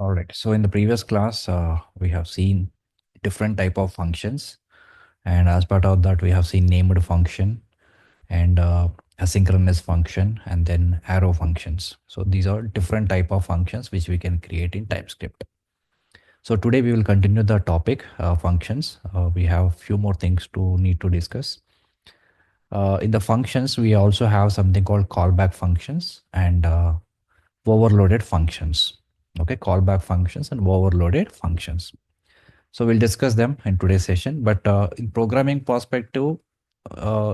All right. So in the previous class, we have seen different type of functions, and as part of that, we have seen named function and asynchronous function, and then arrow functions. So these are different type of functions which we can create in TypeScript. So today we will continue the topic functions. We have few more things to need to discuss. In the functions, we also have something called callback functions and overloaded functions. Okay, callback functions and overloaded functions. So we'll discuss them in today's session. But in programming perspective,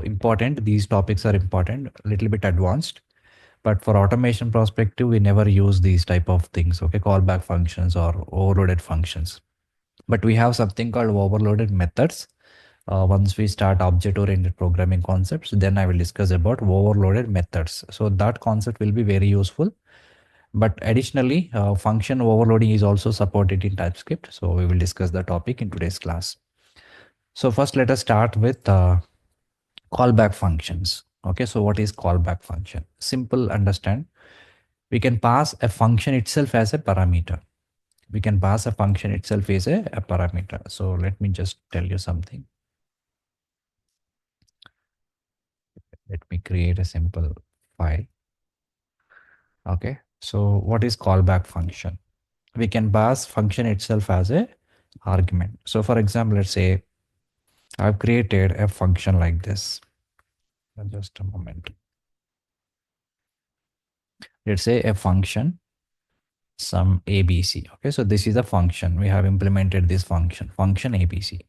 important. These topics are important, a little bit advanced. But for automation perspective, we never use these type of things. Okay, callback functions or overloaded functions. But we have something called overloaded methods. Once we start object-oriented programming concepts, then I will discuss about overloaded methods. So that concept will be very useful. But additionally, function overloading is also supported in TypeScript. So we will discuss the topic in today's class. So first, let us start with callback functions. Okay, so what is callback function? Simple, understand. We can pass a function itself as a parameter. We can pass a function itself as a parameter. So let me just tell you something. Let me create a simple file. Okay, so what is callback function? We can pass function itself as a argument. So for example, let's say I've created a function like this. Just a moment. Let's say a function some ABC. Okay, so this is a function. We have implemented this function ABC.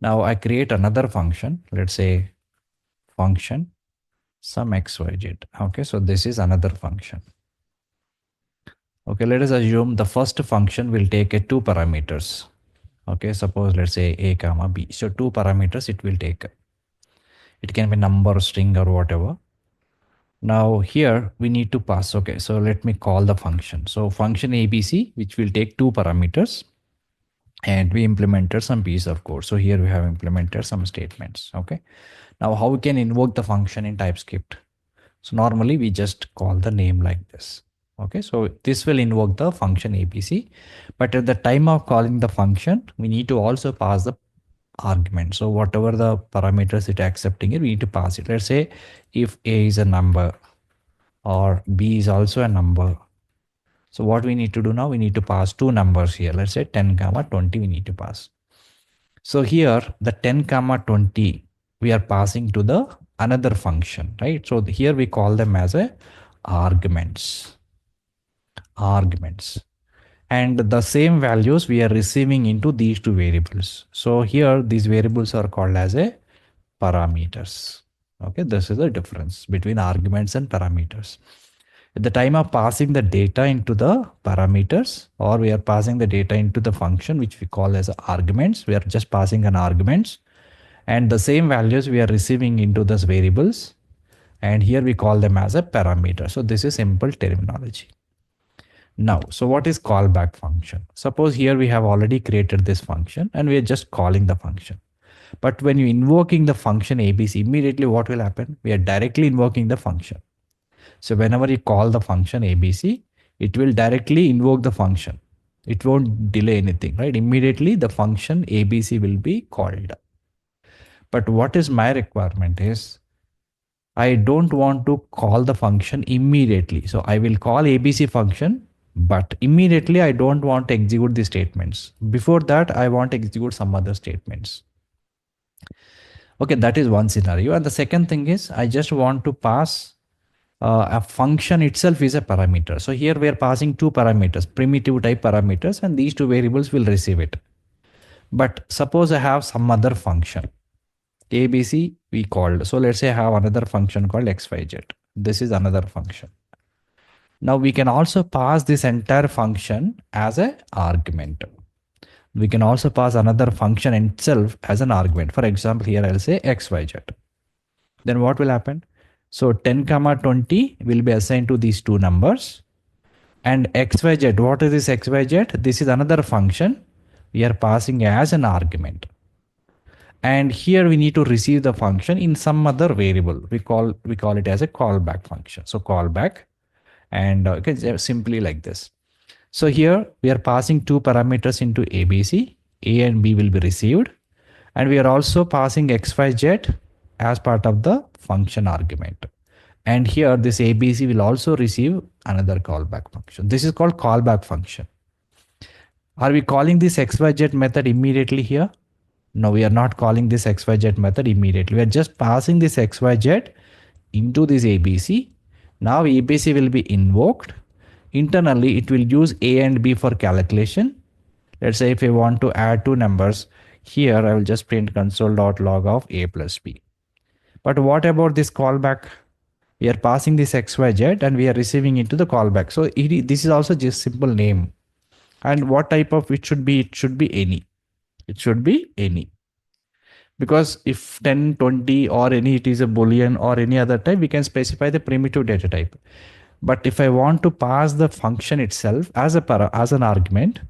Now I create another function. Let's say function some XYZ. Okay, so this is another function. Okay, let us assume the first function will take a 2 parameters. Okay, suppose let's say a comma b. So 2 parameters it will take. It can be number, string, or whatever. Now here we need to pass. Okay, so let me call the function. So function ABC, which will take 2 parameters, and we implemented some piece of code. So here we have implemented some statements. Okay, now how we can invoke the function in TypeScript? So normally we just call the name like this. Okay, so this will invoke the function ABC, but at the time of calling the function, we need to also pass the argument. So whatever the parameters it accepting it, we need to pass it. Let's say if a is a number or b is also a number. So what we need to do now, we need to pass 2 numbers here. Let's say 10 comma 20 we need to pass. So here the 10 comma 20 we are passing to the another function, right? So here we call them as a arguments. And the same values we are receiving into these 2 variables. So here these variables are called as a parameters. Okay, this is the difference between arguments and parameters. At the time of passing the data into the parameters, or we are passing the data into the function which we call as arguments, we are just passing an arguments, and the same values we are receiving into those variables, and here we call them as a parameter. So this is simple terminology. Now, so what is callback function? Suppose here we have already created this function and we are just calling the function. But when you invoking the function ABC, immediately what will happen? We are directly invoking the function. So whenever you call the function ABC, it will directly invoke the function. It won't delay anything, right? Immediately the function ABC will be called. But what is my requirement is, I don't want to call the function immediately. So I will call ABC function, but immediately I don't want to execute the statements. Before that, I want to execute some other statements. Okay, that is one scenario. And the second thing is, I just want to pass a function itself is a parameter. So here we are passing 2 parameters, primitive type parameters, and these 2 variables will receive it. But suppose I have some other function. ABC we called. So let's say I have another function called XYZ. This is another function. Now we can also pass this entire function as an argument. We can also pass another function itself as an argument. For example, here I'll say XYZ. Then what will happen? So 10 comma 20 will be assigned to these 2 numbers. And XYZ, what is this XYZ? This is another function we are passing as an argument. And here we need to receive the function in some other variable. We call it as a callback function. So callback, and okay, simply like this. So here we are passing two parameters into ABC. A and B will be received. And we are also passing XYZ as part of the function argument. And here this ABC will also receive another callback function. This is called callback function. Are we calling this XYZ method immediately here? No, we are not calling this XYZ method immediately. We are just passing this XYZ into this ABC. Now ABC will be invoked. Internally, it will use A and B for calculation. Let's say if I want to add two numbers, here I will just print console.log of A plus B. But what about this callback? We are passing this XYZ and we are receiving into the callback. So this is also just simple name. And what type of it should be? It should be any. It should be any. Because if 10, 20 or any, it is a Boolean or any other type, we can specify the primitive data type. But if I want to pass the function itself as an argument,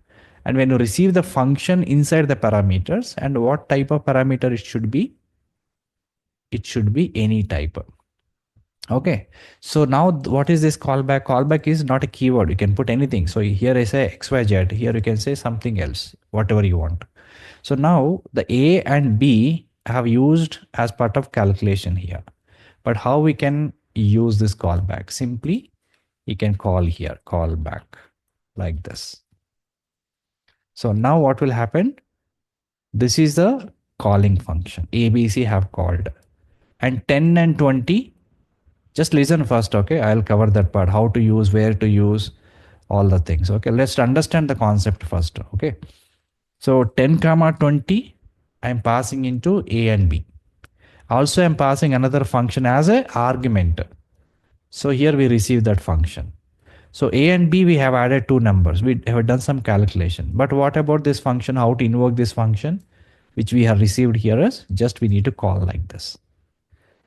and when you receive the function inside the parameters, and what type of parameter it should be any type. Okay, so now what is this callback? Callback is not a keyword. You can put anything. So here I say XYZ, here you can say something else, whatever you want. So now the A and B have used as part of calculation here. But how we can use this callback? Simply, you can call here callback like this. So now what will happen? This is the calling function. ABC have called. And 10 and 20, just listen first, okay? I'll cover that part, how to use, where to use, all the things. Okay, let's understand the concept first, okay? So 10 comma 20, I'm passing into A and B. Also, I'm passing another function as an argument. So here we receive that function. So A and B, we have added two numbers. We have done some calculation. But what about this function? How to invoke this function, which we have received here is just we need to call like this.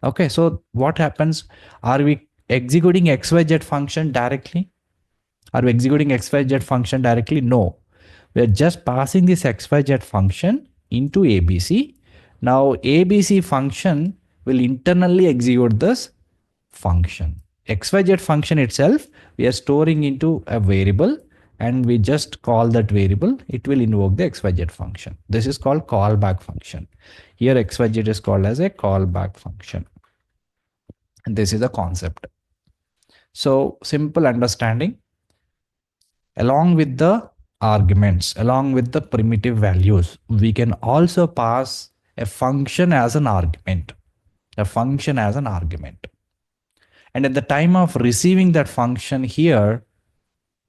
Okay, so what happens? Are we executing XYZ function directly? Are we executing XYZ function directly? No. We're just passing this XYZ function into ABC. Now ABC function will internally execute this function. XYZ function itself, we are storing into a variable and we just call that variable. It will invoke the XYZ function. This is called callback function. Here XYZ is called as a callback function. And this is the concept. So simple understanding. Along with the arguments, along with the primitive values, we can also pass a function as an argument. A function as an argument. And at the time of receiving that function here,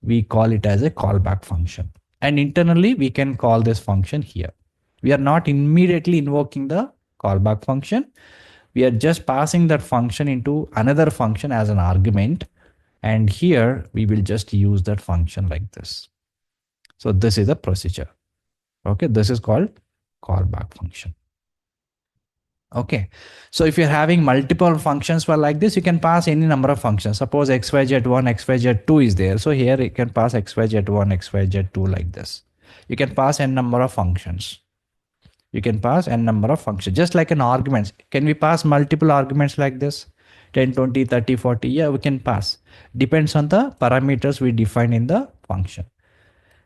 we call it as a callback function. And internally, we can call this function here. We are not immediately invoking the callback function. We are just passing that function into another function as an argument. And here we will just use that function like this. So this is the procedure. Okay, this is called callback function. Okay, so if you're having multiple functions for like this, you can pass any number of functions. Suppose XYZ1, XYZ2 is there. So here you can pass XYZ1, XYZ2 like this. You can pass n number of functions. You can pass n number of functions, just like an argument. Can we pass multiple arguments like this? 10, 20, 30, 40, yeah, we can pass. Depends on the parameters we define in the function.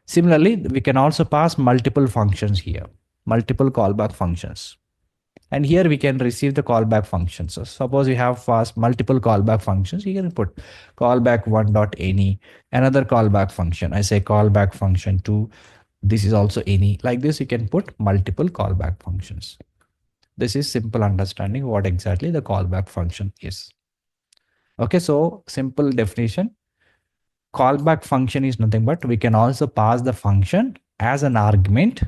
Similarly, we can also pass multiple functions here, multiple callback functions. And here we can receive the callback functions. So suppose you have fast multiple callback functions, you can put callback one.any, another callback function. I say callback function 2. This is also any. Like this, you can put multiple callback functions. This is simple understanding what exactly the callback function is. Okay, so simple definition. Callback function is nothing but we can also pass the function as an argument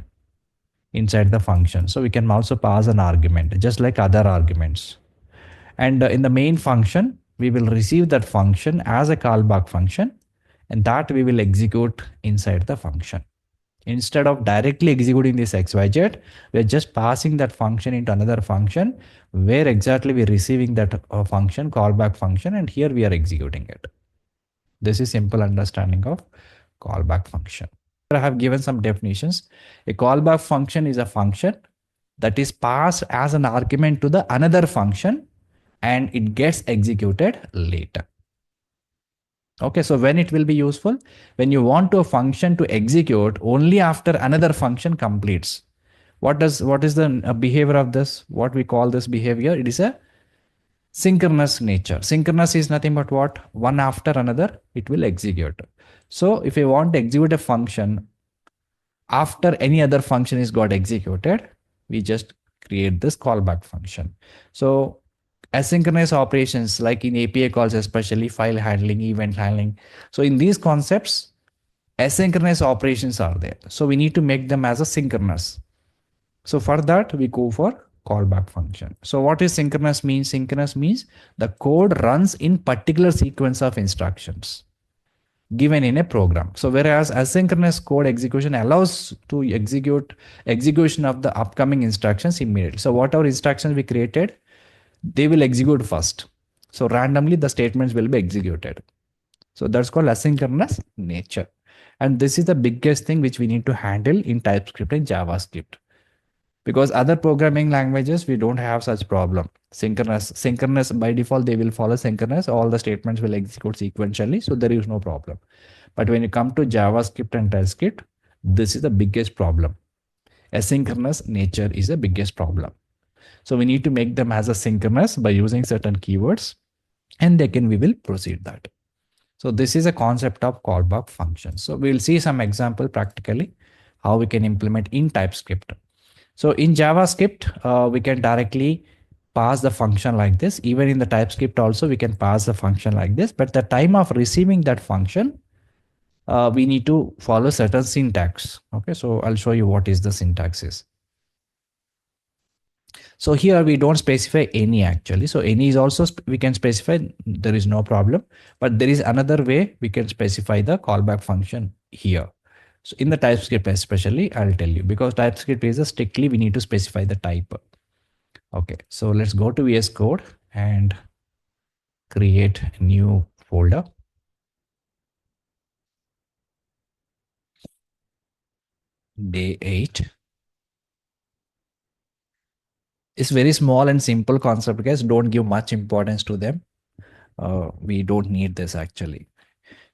inside the function. So we can also pass an argument just like other arguments. And in the main function, we will receive that function as a callback function and that we will execute inside the function. Instead of directly executing this XYZ, we're just passing that function into another function where exactly we're receiving that function, callback function, and here we are executing it. This is simple understanding of callback function. I have given some definitions. A callback function is a function that is passed as an argument to the another function and it gets executed later. Okay, so when it will be useful? When you want a function to execute only after another function completes. What is the behavior of this? What we call this behavior? It is a synchronous nature. Synchronous is nothing but what? One after another, it will execute. So if you want to execute a function after any other function is got executed, we just create this callback function. So asynchronous operations like in API calls, especially file handling, event handling. So in these concepts, asynchronous operations are there. So we need to make them as a synchronous. So for that, we go for callback function. So what is synchronous means? Synchronous means the code runs in particular sequence of instructions given in a program. So whereas asynchronous code execution allows to execution of the upcoming instructions immediately. So whatever instructions we created, they will execute first. So randomly the statements will be executed. So that's called asynchronous nature. And this is the biggest thing which we need to handle in TypeScript and JavaScript. Because other programming languages, we don't have such problem. Synchronous by default, they will follow synchronous. All the statements will execute sequentially. So there is no problem. But when you come to JavaScript and TypeScript, this is the biggest problem. Asynchronous nature is the biggest problem. So we need to make them as a synchronous by using certain keywords, and then we will proceed that. So this is a concept of callback function. So we'll see some example practically how we can implement in TypeScript. So in JavaScript, we can directly pass the function like this. Even in the TypeScript also, we can pass the function like this. But the time of receiving that function, we need to follow certain syntax. Okay, so I'll show you what is the syntax is. So here we don't specify any actually. So any is also we can specify, there is no problem. But there is another way we can specify the callback function here. So in the TypeScript especially, I'll tell you, because TypeScript is a strictly we need to specify the type. Okay, so let's go to VS Code and create a new folder. Day 8. It's very small and simple concept, guys. Don't give much importance to them. We don't need this actually.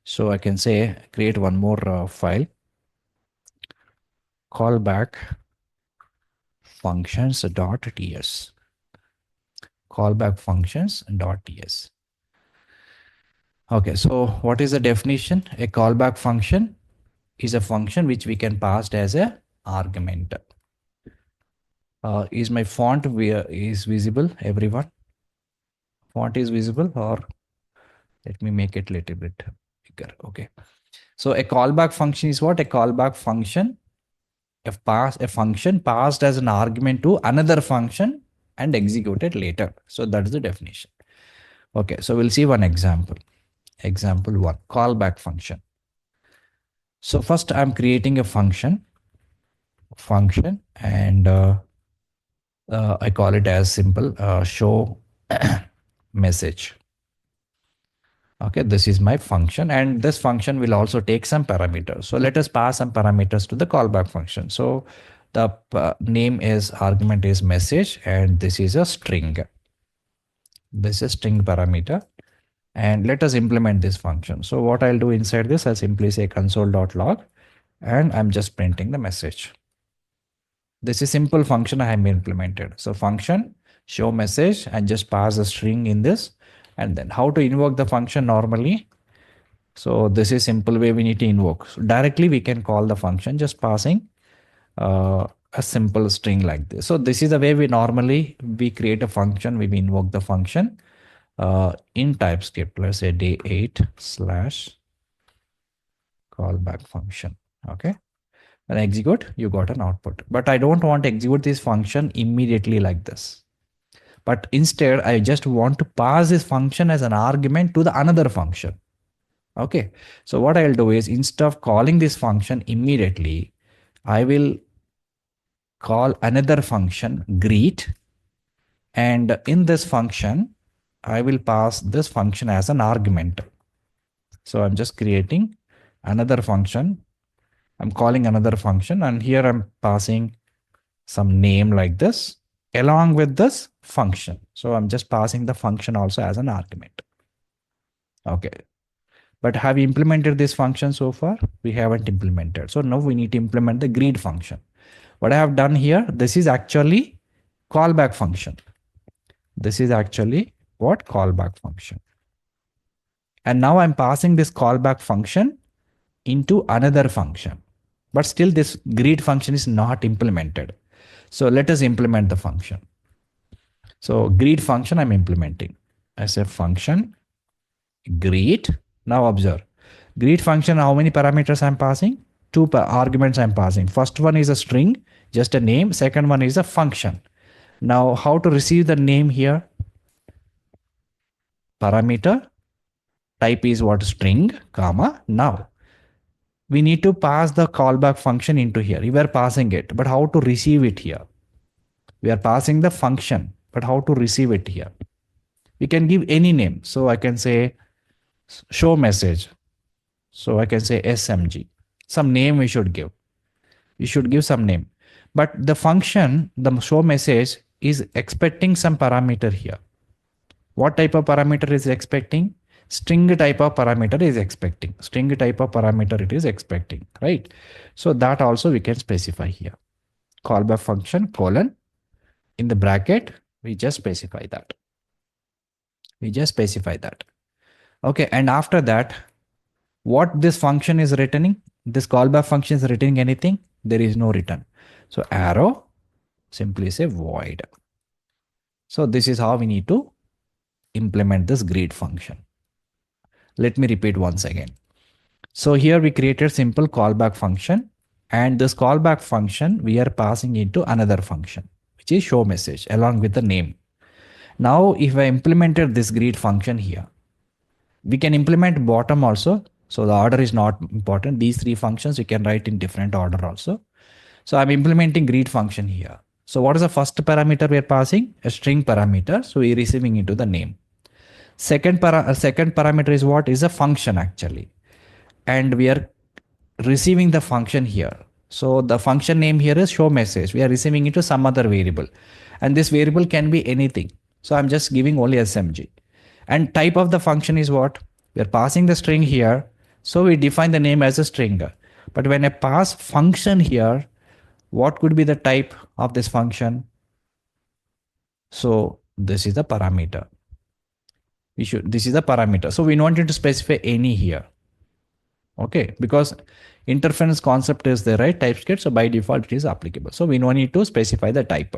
So I can say create one more file, callback functions.ts. Callback functions.ts. Okay, so what is the definition? A callback function is a function which we can pass as a argument. Is my font is visible, everyone? Font is visible, or let me make it a little bit bigger. Okay. So a callback function is what? A callback function, a function passed as an argument to another function and executed later. So that's the definition. Okay, so we'll see one example. Example 1, callback function. So first I'm creating a function, and I call it as simple show message. Okay, this is my function, and this function will also take some parameters. So let us pass some parameters to the callback function. So the name is argument is message, and this is a string. This is string parameter, and let us implement this function. So what I'll do inside this, I'll simply say console.log, and I'm just printing the message. This is simple function I have implemented. So function show message and just pass a string in this. And then how to invoke the function normally. So this is simple way we need to invoke. So directly we can call the function just passing a simple string like this. So this is the way we create a function. We invoke the function in TypeScript. Let's say day 8 / callback function. Okay. When I execute, you got an output. But I don't want to execute this function immediately like this. But instead, I just want to pass this function as an argument to the another function. Okay. So what I'll do is instead of calling this function immediately, I will call another function greet. And in this function, I will pass this function as an argument. So I'm just creating another function. I'm calling another function, and here I'm passing some name like this along with this function. So I'm just passing the function also as an argument. Okay. But have we implemented this function so far? We haven't implemented. So now we need to implement the greet function. What I have done here, this is actually callback function. This is actually what? Callback function. And now I'm passing this callback function into another function. But still this greet function is not implemented. So let us implement the function. So greet function I'm implementing as a function greet. Now observe, greet function, how many parameters I'm passing? Two arguments I'm passing. First one is a string, just a name. Second one is a function. Now how to receive the name here? Parameter type is what? String, comma. Now we need to pass the callback function into here. We are passing it, but how to receive it here? We are passing the function, but how to receive it here? We can give any name. So I can say show message. So I can say SMG. Some name we should give. We should give some name. But the function, the show message is expecting some parameter here. What type of parameter is expecting? String type of parameter is expecting. String type of parameter it is expecting, right? So that also we can specify here. Callback function colon in the bracket, we just specify that. We just specify that. Okay, and after that, what this function is returning? This callback function is returning anything? There is no return. So arrow, simply say void. So this is how we need to implement this greet function. Let me repeat once again. So here we created simple callback function, and this callback function we are passing into another function, which is show message along with the name. Now if I implemented this greet function here, we can implement bottom also. So the order is not important. These three functions you can write in different order also. So I'm implementing greet function here. So what is the first parameter we are passing? A string parameter. So we're receiving into the name. Second parameter is what? Is a function actually. And we are receiving the function here. So the function name here is show message. We are receiving into some other variable. And this variable can be anything. So I'm just giving only SMG. And type of the function is what? We are passing the string here. So we define the name as a string. But when I pass function here, what could be the type of this function? So this is the parameter. This is the parameter. So we don't want to specify any here. Okay, because interference concept is there, right? TypeScript. So by default it is applicable. So we don't need to specify the type.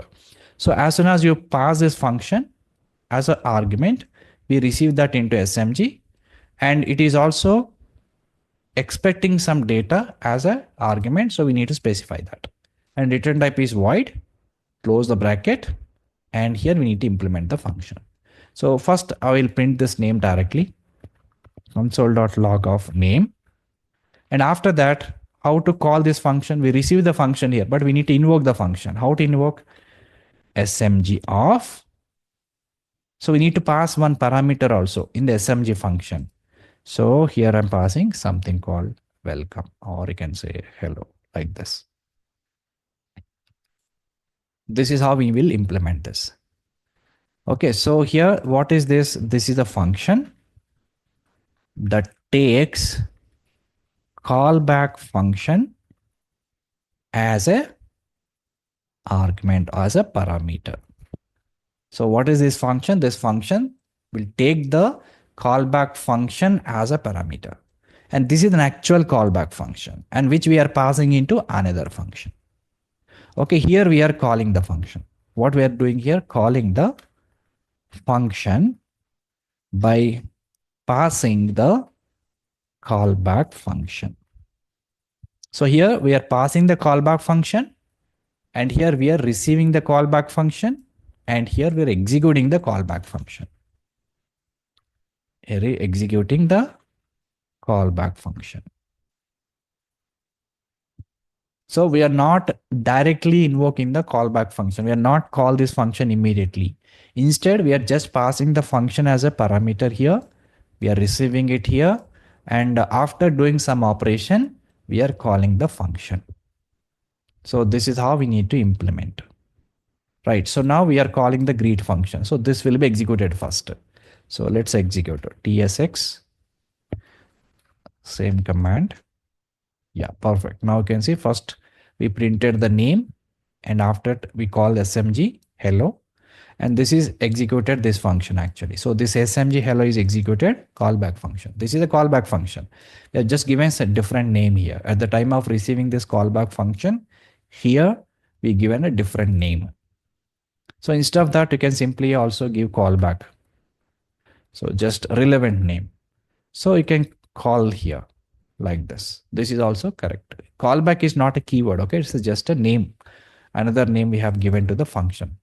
So as soon as you pass this function as an argument, we receive that into SMG, and it is also expecting some data as an argument. So we need to specify that. And return type is void, close the bracket, and here we need to implement the function. So first I will print this name directly, console.log of name. And after that, how to call this function? We receive the function here, but we need to invoke the function. How to invoke? SMG of. So we need to pass one parameter also in the SMG function. So here I'm passing something called welcome, or you can say hello, like this. This is how we will implement this. Okay, so here, what is this? This is a function that takes callback function as a argument, as a parameter. So what is this function? This function will take the callback function as a parameter. And this is an actual callback function, and which we are passing into another function. Okay, here we are calling the function. What we are doing here? Calling the function by passing the callback function. So here we are passing the callback function, and here we are receiving the callback function, and here we are executing the callback function. Here executing the callback function. So we are not directly invoking the callback function. We are not call this function immediately. Instead, we are just passing the function as a parameter here. We are receiving it here. And after doing some operation, we are calling the function. So this is how we need to implement. Right. So now we are calling the greet function. So this will be executed first. So let's execute TSX Same command. Yeah, perfect. Now you can see first we printed the name and after it we call smg hello, and this is executed this function actually. So this smg hello is executed callback function. This is a callback function. We have just given a different name here. At the time of receiving this callback function, here we given a different name. So instead of that, you can simply also give callback. So just relevant name. So you can call here like this. This is also correct. Callback is not a keyword. Okay. It's just a name. Another name we have given to the function.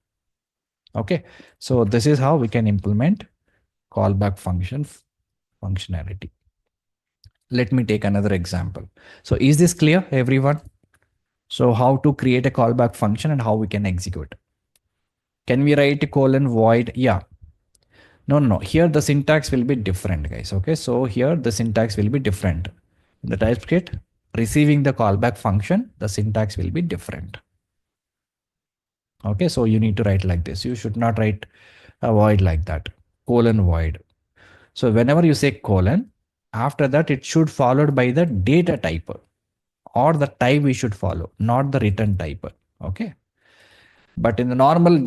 Okay. So this is how we can implement callback function functionality. Let me take another example. So is this clear, everyone? So how to create a callback function and how we can execute. Can we write colon void? Yeah. No. Here the syntax will be different, guys. Okay. So here the syntax will be different. In the TypeScript, receiving the callback function, the syntax will be different. Okay. So you need to write like this. You should not write a void like that. Colon void. So whenever you say colon, after that it should followed by the data type or the type we should follow, not the return type. Okay. But in the normal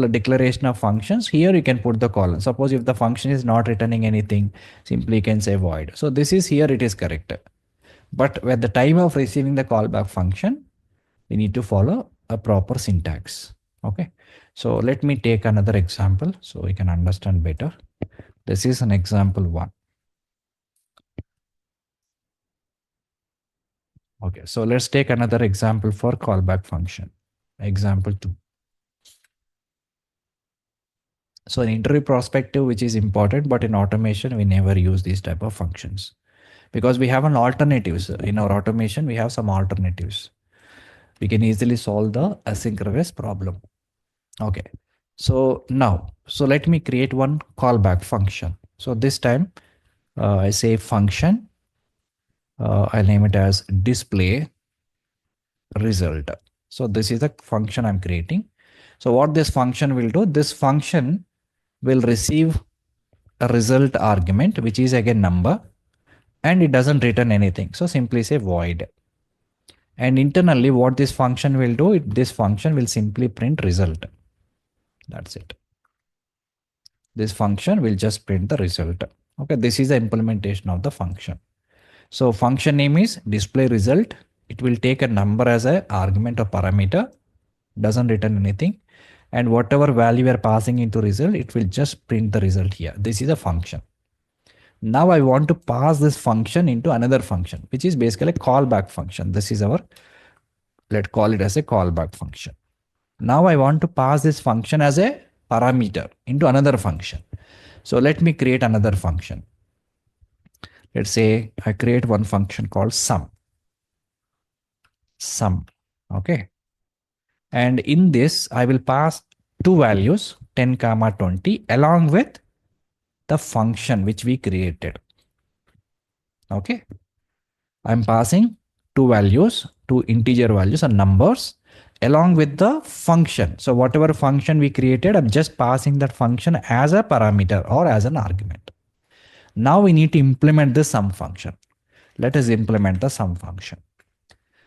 declaration of functions, here you can put the colon. Suppose if the function is not returning anything, simply you can say void. So this is here it is correct. But at the time of receiving the callback function, we need to follow a proper syntax. Okay. So let me take another example so we can understand better. This is an example 1. Okay. So let's take another example for callback function. Example 2. So in interview perspective, which is important, but in automation, we never use these type of functions because we have an alternatives. In our automation, we have some alternatives. We can easily solve the asynchronous problem. Okay. So now, so let me create one callback function. So this time I say function, I'll name it as display result. So this is the function I'm creating. So what this function will do, this function will receive a result argument, which is again number, and it doesn't return anything. So simply say void. And internally what this function will do, this function will simply print result. That's it. This function will just print the result. Okay, this is the implementation of the function. So function name is display result. It will take a number as an argument or parameter, doesn't return anything. And whatever value we are passing into result, it will just print the result here. This is a function. Now I want to pass this function into another function, which is basically a callback function. This is our, let's call it as a callback function. Now I want to pass this function as a parameter into another function. So let me create another function. Let's say I create one function called sum. Okay. And in this, I will pass two values, 10, 20, along with the function which we created. Okay. I'm passing two values, two integer values and numbers along with the function. So whatever function we created, I'm just passing that function as a parameter or as an argument. Now we need to implement the sum function. Let us implement the sum function.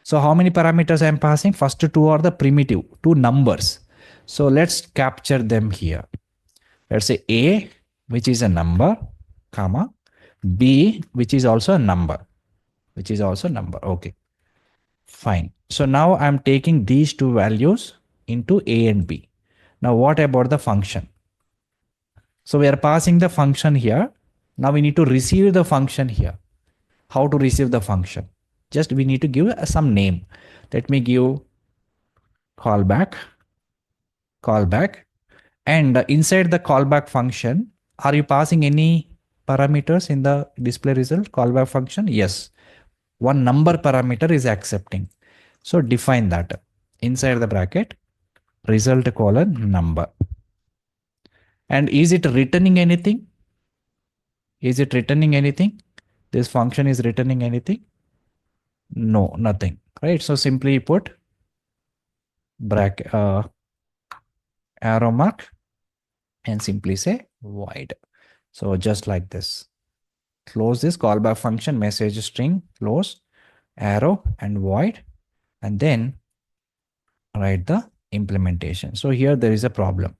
So how many parameters I am passing? First two are the primitive, two numbers. So let's capture them here. Let's say A, which is a number, comma, B, which is also a number, Okay, fine. So now I'm taking these two values into A and B. Now what about the function? So we are passing the function here. Now we need to receive the function here. How to receive the function? Just we need to give some name. Let me give callback, and inside the callback function, are you passing any parameters in the display result callback function? Yes. One number parameter is accepting. So define that inside the bracket result colon number. And is it returning anything? This function is returning anything? No, nothing. Right. So simply put bracket arrow mark and simply say void. So just like this. close this callback function, message string, close, arrow and void, and then write the implementation. So here there is a problem.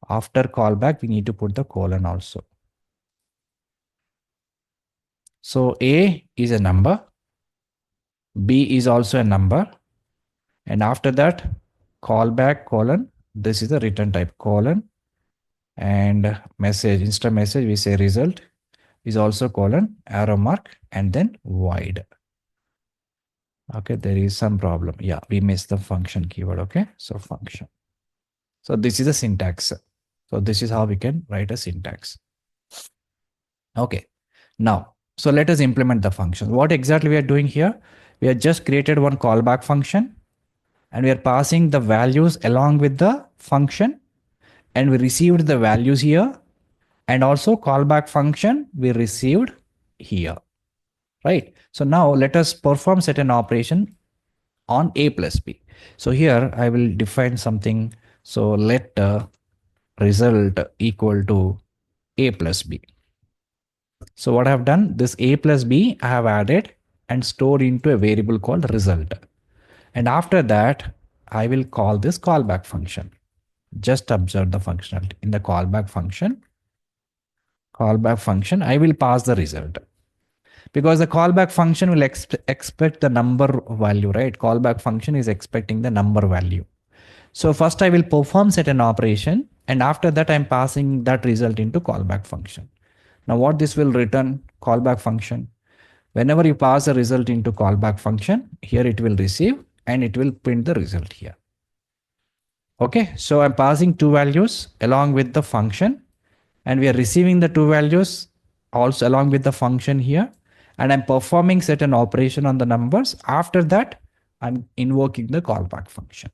After callback, we need to put the colon also. So A is a number, B is also a number, and after that callback colon, this is the return type colon, and message, instead message we say result is also colon, arrow mark, and then void. Okay, there is some problem. Yeah, we missed the function keyword. Okay, so function. So this is a syntax. So this is how we can write a syntax. Okay, now, so let us implement the function. What exactly we are doing here? We have just created one callback function and we are passing the values along with the function, and we received the values here, and also callback function we received here, right? So now let us perform certain operation on A plus B. So here I will define something. So let result equal to A plus B. So what I have done, this A plus B I have added and stored into a variable called result. And after that, I will call this callback function. Just observe the functionality. In the callback function, I will pass the result. Because the callback function will expect the number value, right? Callback function is expecting the number value. So first I will perform certain operation, and after that I'm passing that result into callback function. Now what this will return callback function? Whenever you pass a result into callback function, here it will receive and it will print the result here. Okay, so I'm passing two values along with the function, and we are receiving the two values also along with the function here, and I'm performing certain operation on the numbers. After that, I'm invoking the callback function.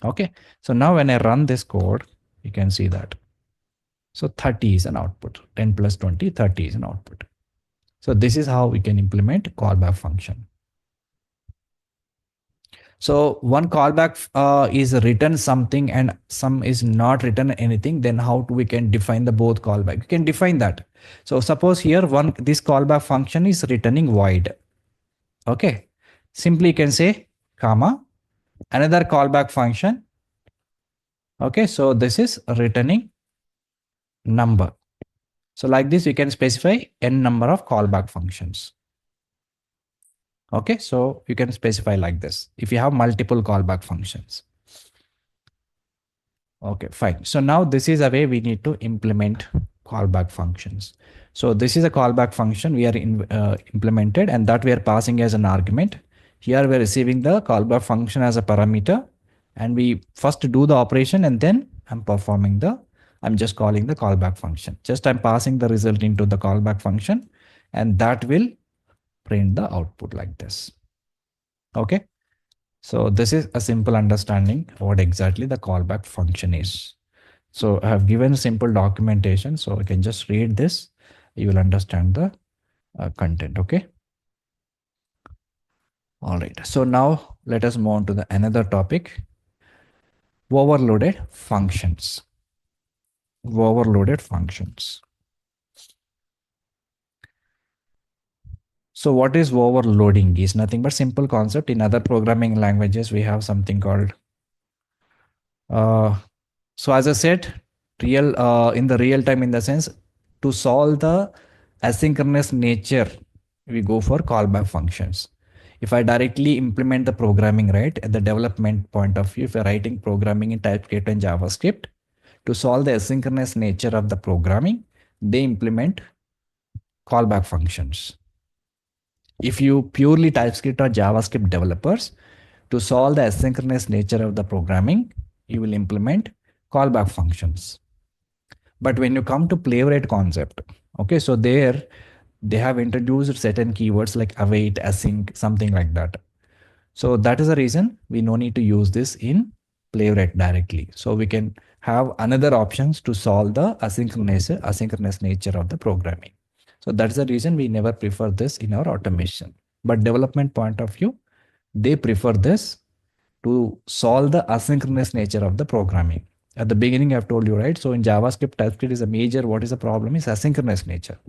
Okay, so now when I run this code, you can see that. So 30 is an output, 10 plus 20, 30 is an output. So this is how we can implement callback function. So one callback is written something and some is not written anything. Then how we can define the both callback? We can define that. So suppose here this callback function is returning void. Okay, simply you can say comma another callback function. Okay, so this is returning number. So like this, you can specify n number of callback functions. Okay, so you can specify like this if you have multiple callback functions. Okay, fine. So now this is a way we need to implement callback functions. So this is a callback function we are implemented, and that we are passing as an argument. Here we are receiving the callback function as a parameter, and we first do the operation and then I'm just calling the callback function. Just I'm passing the result into the callback function, and that will print the output like this. Okay, so this is a simple understanding what exactly the callback function is. So I have given simple documentation, so you can just read this, you will understand the content. Okay, all right, so now let us move on to the another topic, overloaded functions. So what is overloading? Is nothing but simple concept. In other programming languages, we have something called, so as I said, in the real time, in the sense to solve the asynchronous nature, we go for callback functions. If I directly implement the programming, right, at the development point of view, if you're writing programming in TypeScript and JavaScript, to solve the asynchronous nature of the programming, they implement callback functions. If you purely TypeScript or JavaScript developers, to solve the asynchronous nature of the programming, you will implement callback functions. But when you come to Playwright concept, okay, so there they have introduced certain keywords like await, async, something like that. So that is the reason we no need to use this in Playwright directly. So we can have another options to solve the asynchronous nature of the programming. So that's the reason we never prefer this in our automation. But development point of view, they prefer this to solve the asynchronous nature of the programming. At the beginning, I've told you, right? So in JavaScript, TypeScript is a major, what is the problem is asynchronous nature.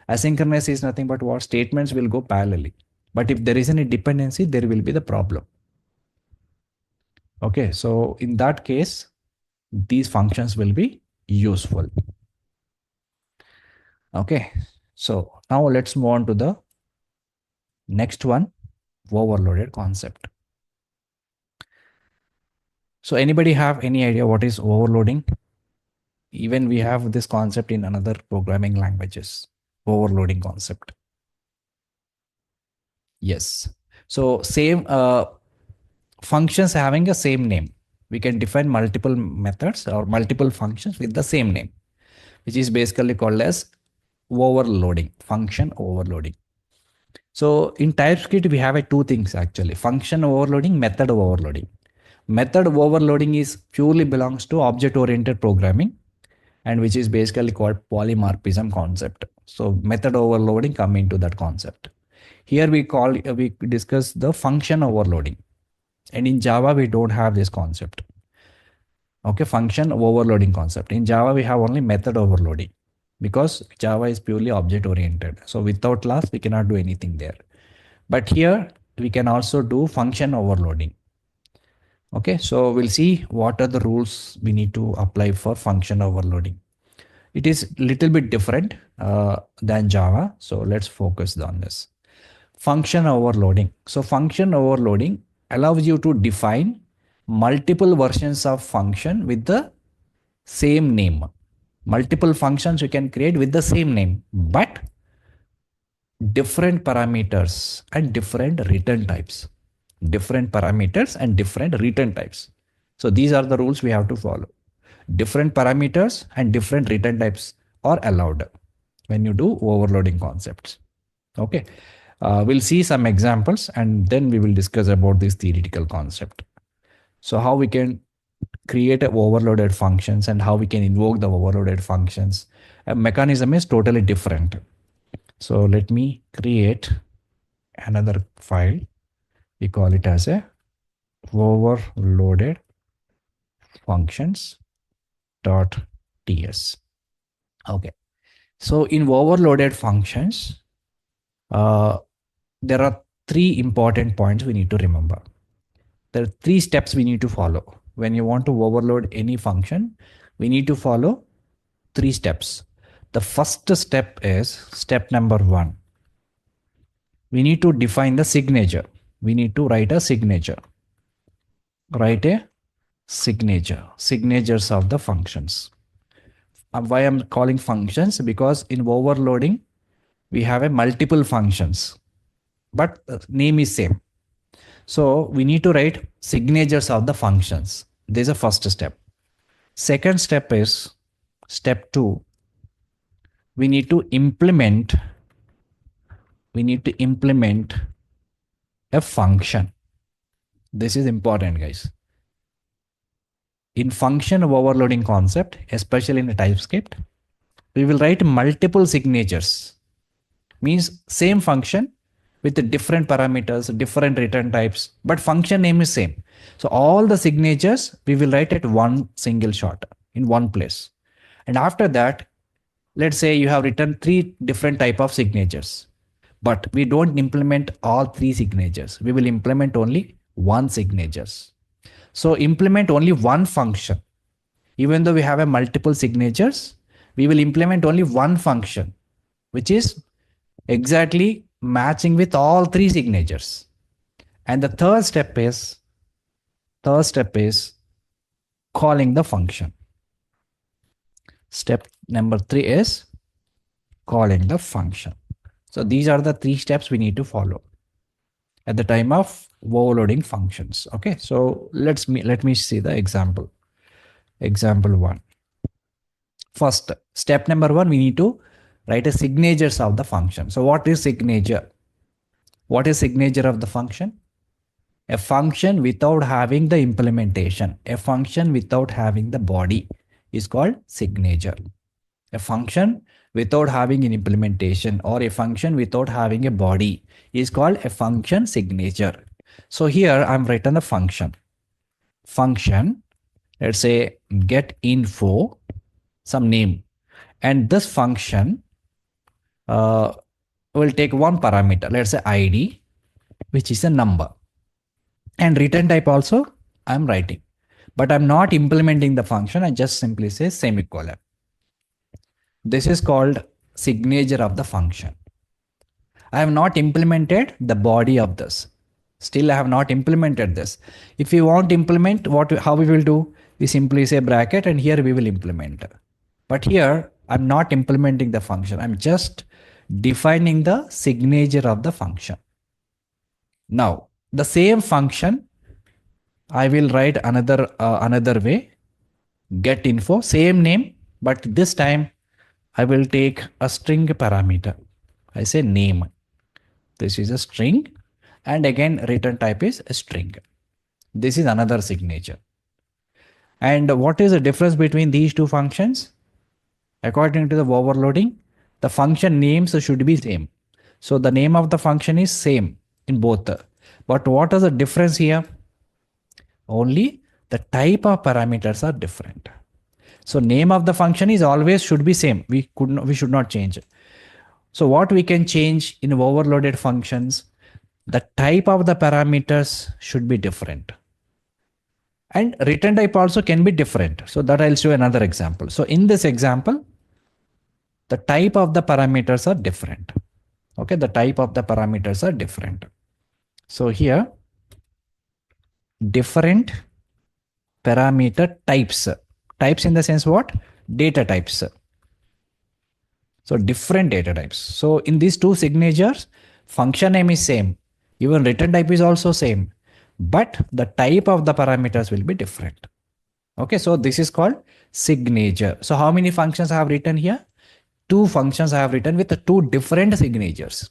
Asynchronous is nothing but what statements will go parallelly. But if there is any dependency, there will be the problem. Okay, so in that case, these functions will be useful. Okay, so now let's move on to the next one, overloaded concept. So anybody have any idea what is overloading? Even we have this concept in another programming languages, overloading concept. Yes. So same functions having a same name. We can define multiple methods or multiple functions with the same name, which is basically called as overloading, function overloading. So in TypeScript, we have two things actually, function overloading, method overloading. Method overloading is purely belongs to object-oriented programming, and which is basically called polymorphism concept. So method overloading come into that concept. Here we discuss the function overloading, and in Java we don't have this concept. Okay, function overloading concept. In Java we have only method overloading because Java is purely object oriented. So without class we cannot do anything there. But here we can also do function overloading. Okay, so we'll see what are the rules we need to apply for function overloading. It is little bit different than Java. So let's focus on this. Function overloading. So function overloading allows you to define multiple versions of function with the same name. Multiple functions you can create with the same name, but different parameters and different return types. Different parameters and different return types. So these are the rules we have to follow. Different parameters and different return types are allowed when you do overloading concepts. Okay, we'll see some examples and then we will discuss about this theoretical concept. So how we can create a overloaded functions and how we can invoke the overloaded functions. A mechanism is totally different. So let me create another file. We call it as a overloaded functions.ts. Okay. So in overloaded functions, there are three important points we need to remember. There are three steps we need to follow. When you want to overload any function, we need to follow three steps. The first step is step number 1. We need to define the signature. We need to write a signature. Write a signature. Signatures of the functions. Why I'm calling functions? Because in overloading, we have a multiple functions, but the name is same. So we need to write signatures of the functions. This is the first step. Second step is step 2. We need to implement a function. This is important, guys. In function overloading concept, especially in the TypeScript, we will write multiple signatures. Means same function with the different parameters, different return types, but function name is same. So all the signatures we will write at one single shot in one place. And after that, let's say you have written 3 different type of signatures, but we don't implement all 3 signatures. We will implement only one signatures. So implement only one function. Even though we have a multiple signatures, we will implement only one function, which is exactly matching with all 3 signatures. And the third step is calling the function. Step number 3 is calling the function. So these are the 3 steps we need to follow at the time of overloading functions. Okay, so let me see the example. Example 1. First, step number 1, we need to write a signatures of the function. So what is signature? What is signature of the function? A function without having the implementation. A function without having the body is called signature. A function without having an implementation or a function without having a body is called a function signature. So here I'm written a function. Function Let's say get info, some name, and this function will take one parameter, let's say ID, which is a number, and return type also I'm writing, but I'm not implementing the function. I just simply say semicolon. This is called signature of the function. I have not implemented the body of this. Still, I have not implemented this. If you want to implement, how we will do? We simply say bracket and here we will implement. But here I'm not implementing the function. I'm just defining the signature of the function. Now, the same function, I will write another way. Get info, same name, but this time I will take a string parameter. I say name. This is a string, and again return type is a string. This is another signature. And what is the difference between these two functions? According to the overloading, the function names should be same. So the name of the function is same in both. But what is the difference here? Only the type of parameters are different. So name of the function is always should be same. We should not change it. So what we can change in overloaded functions, the type of the parameters should be different. And return type also can be different. So that I'll show another example. So in this example, the type of the parameters are different. Okay, the type of the parameters are different. So here, different parameter types. Types in the sense what? Data types. So different data types. So in these two signatures, function name is same. Even return type is also same. But the type of the parameters will be different. Okay, so this is called signature. So how many functions I have written here? Two functions I have written with two different signatures.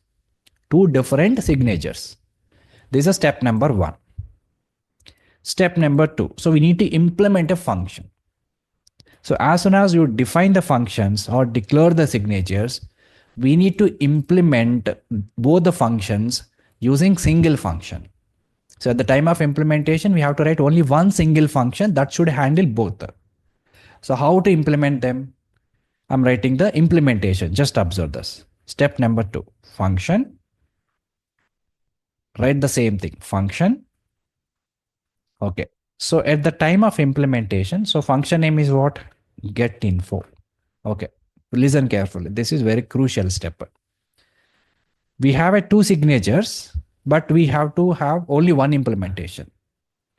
Two different signatures. This is step number 1. Step number 2. So we need to implement a function. So as soon as you define the functions or declare the signatures, we need to implement both the functions using single function. So at the time of implementation, we have to write only one single function that should handle both. So how to implement them? I'm writing the implementation. Just observe this. Step number 2, function. Write the same thing, function. Okay. So at the time of implementation, so function name is what? Get info. Okay. Listen carefully. This is very crucial step. We have two signatures, but we have to have only one implementation.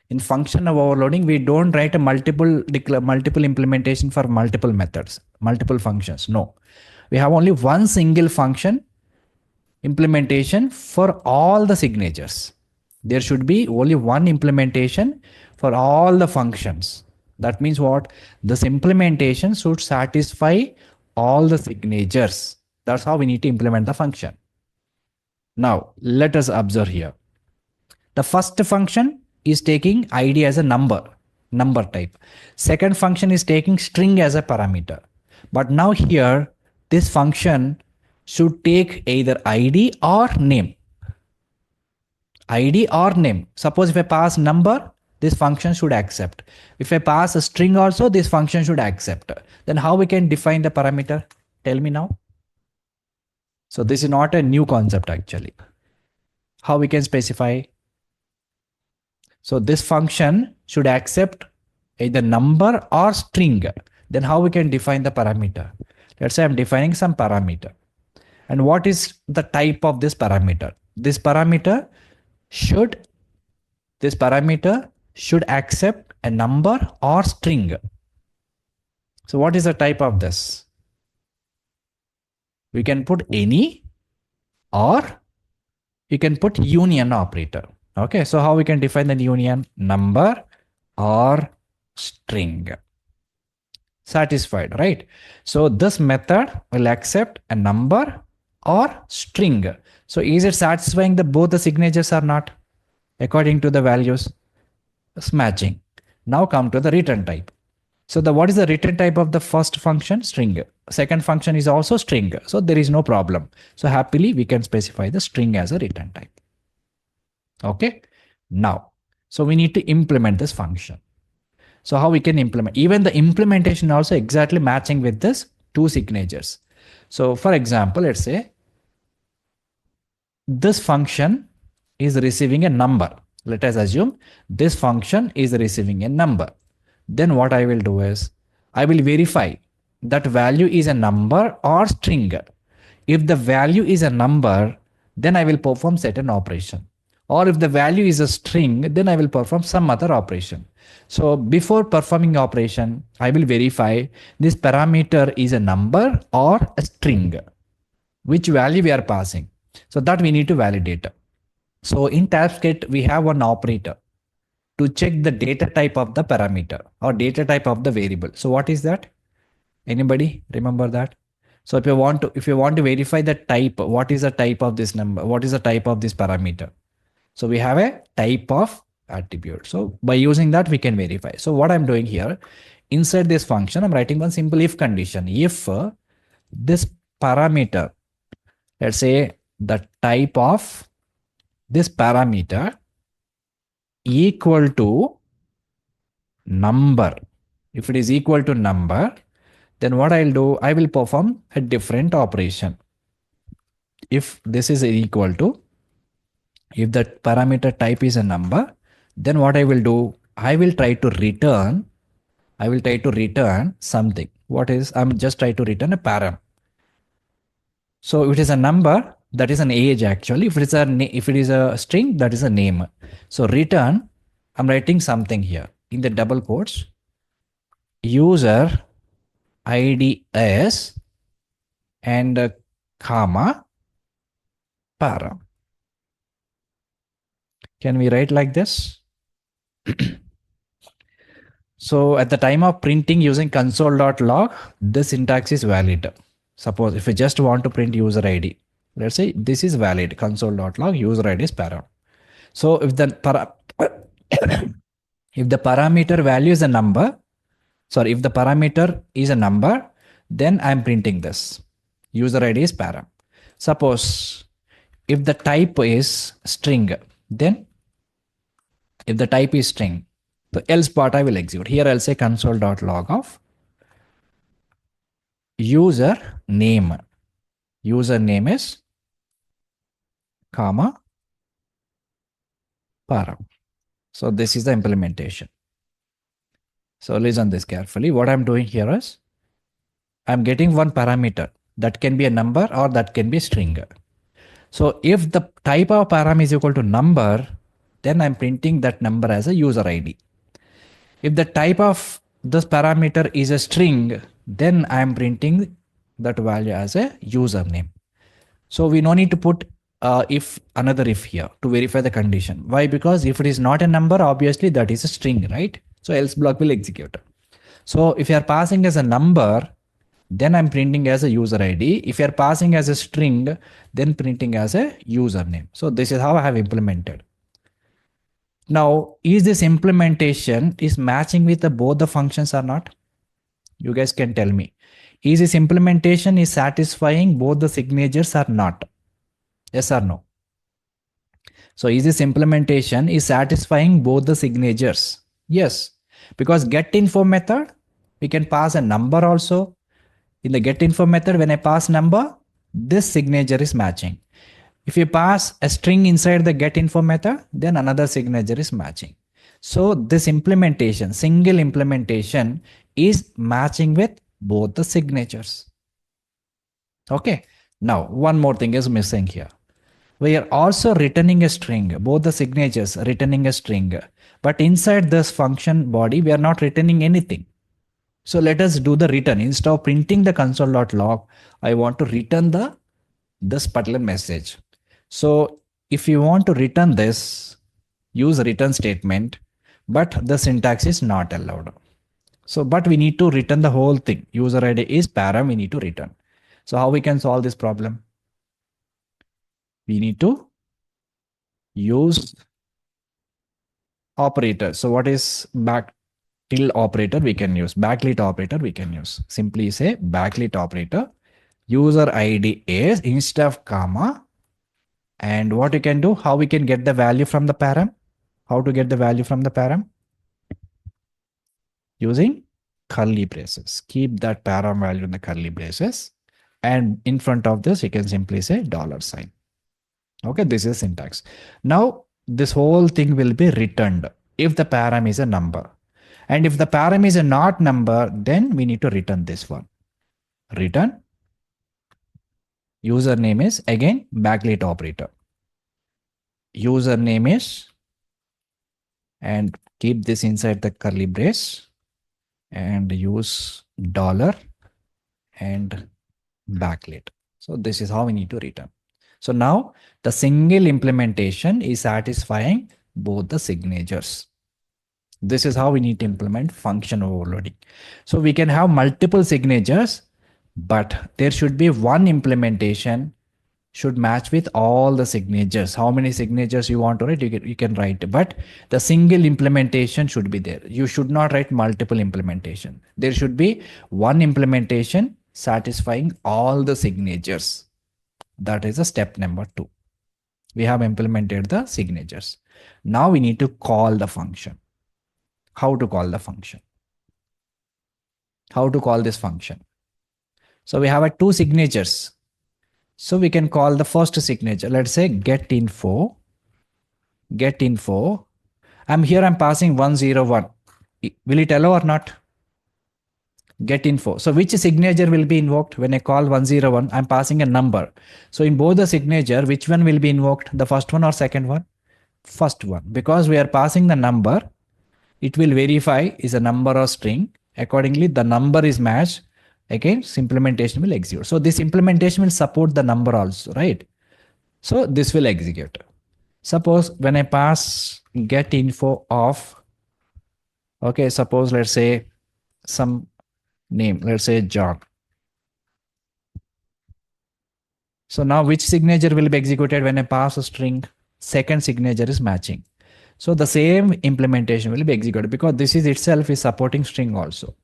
In function of overloading, we don't write a multiple implementation for multiple methods, multiple functions. No, we have only one single function implementation for all the signatures. There should be only one implementation for all the functions. That means what? This implementation should satisfy all the signatures. That's how we need to implement the function. Now, let us observe here. The first function is taking ID as a number type. Second function is taking string as a parameter. But now here, this function should take either ID or name. ID or name. Suppose if I pass number, this function should accept. If I pass a string also, this function should accept. Then how we can define the parameter? Tell me now. So this is not a new concept actually. How we can specify? So this function should accept either number or string. Then how we can define the parameter? Let's say I'm defining some parameter. And what is the type of this parameter? This parameter should accept a number or string. So what is the type of this? We can put any, or you can put union operator. Okay, so how we can define the union? Number or string. Satisfied, right? So this method will accept a number or string. So is it satisfying both the signatures or not? According to the values, it's matching. Now come to the return type. So what is the return type of the first function? String. Second function is also string. So there is no problem. So happily we can specify the string as a return type. Okay. Now, so we need to implement this function. So how we can implement, even the implementation also exactly matching with this two signatures. So for example, let's say this function is receiving a number. Let us assume this function is receiving a number. Then what I will do is I will verify that value is a number or string. If the value is a number, then I will perform certain operation. Or if the value is a string, then I will perform some other operation. So before performing operation, I will verify this parameter is a number or a string, which value we are passing. So that we need to validate. So in TypeScript, we have one operator to check the data type of the parameter or data type of the variable. So what is that? Anybody remember that? So if you want to verify the type, what is the type of this number? What is the type of this parameter? So we have a type of attribute. So by using that, we can verify. So what I'm doing here, inside this function, I'm writing one simple if condition. If this parameter, let's say the type of this parameter equal to number. If it is equal to number, then what I'll do, I will perform a different operation. If this is equal to, if the parameter type is a number, then what I will do, I will try to return something. What is, I'm just trying to return a param. So if it is a number, that is an age actually. If it is a string, that is a name. So return, I'm writing something here in the double quotes, user ID is and comma param. Can we write like this? So at the time of printing using console.log, this syntax is valid. Suppose if I just want to print user ID, let's say this is valid, console.log user ID is param. So if the if the parameter value is a number, if the parameter is a number, then I'm printing this user ID is param. Suppose if the type is string, then if the type is string, the else part I will execute. Here I'll say console.log of user name. User name is comma param. So this is the implementation. So listen this carefully. What I'm doing here is I'm getting one parameter that can be a number or that can be a string. So if the type of param is equal to number, then I'm printing that number as a user ID. If the type of this parameter is a string, then I'm printing that value as a username. So we no need to put another if here to verify the condition. Why? Because if it is not a number, obviously that is a string, right? So else block will execute. So if you are passing as a number, then I'm printing as a user ID. If you are passing as a string, then printing as a username. So this is how I have implemented. Now, is this implementation is matching with both the functions or not? You guys can tell me. Is this implementation is satisfying both the signatures or not? Yes or no? So is this implementation is satisfying both the signatures? Yes, because getInfo method, we can pass a number also. In the getInfo method, when I pass number, this signature is matching. If you pass a string inside the getInfo method, then another signature is matching. So this implementation, single implementation is matching with both the signatures. Okay. Now, one more thing is missing here. We are also returning a string, both the signatures returning a string, but inside this function body, we are not returning anything. So let us do the return. Instead of printing the console.log, I want to return this particular message. So if you want to return this, use return statement, but the syntax is not allowed. So, but we need to return the whole thing. User ID is param, we need to return. So how we can solve this problem? We need to use operator. So what is back till operator we can use? Backlit operator we can use. Simply say backlit operator. User ID is instead of comma. And what you can do, how we can get the value from the param? How to get the value from the param? using curly braces. Keep that param value in the curly braces. And in front of this, you can simply say $sign. Okay, this is syntax. Now, this whole thing will be returned if the param is a number. And if the param is a not number, then we need to return this one. Return. Username is again backlit operator. Username is, and keep this inside the curly brace and use dollar and backlit. So this is how we need to return. So now the single implementation is satisfying both the signatures. This is how we need to implement function overloading. So we can have multiple signatures, but there should be one implementation should match with all the signatures. How many signatures you want to write, you can write, but the single implementation should be there. You should not write multiple implementation. There should be one implementation satisfying all the signatures. That is a step number 2. We have implemented the signatures. Now we need to call the function. How to call the function? How to call this function? So we have 2 signatures. So we can call the first signature. Let's say get info. I'm passing 101. Will it allow or not? Get info. So which signature will be invoked when I call 101? I'm passing a number. So in both the signature, which one will be invoked? The first one or second one? First one. Because we are passing the number, it will verify is a number or string. Accordingly, the number is matched. Again, implementation will execute. So this implementation will support the number also, right? So this will execute. Suppose when I pass get info of, okay, suppose let's say some name, let's say John. So now which signature will be executed when I pass a string? Second signature is matching. So the same implementation will be executed because this is itself is supporting string also.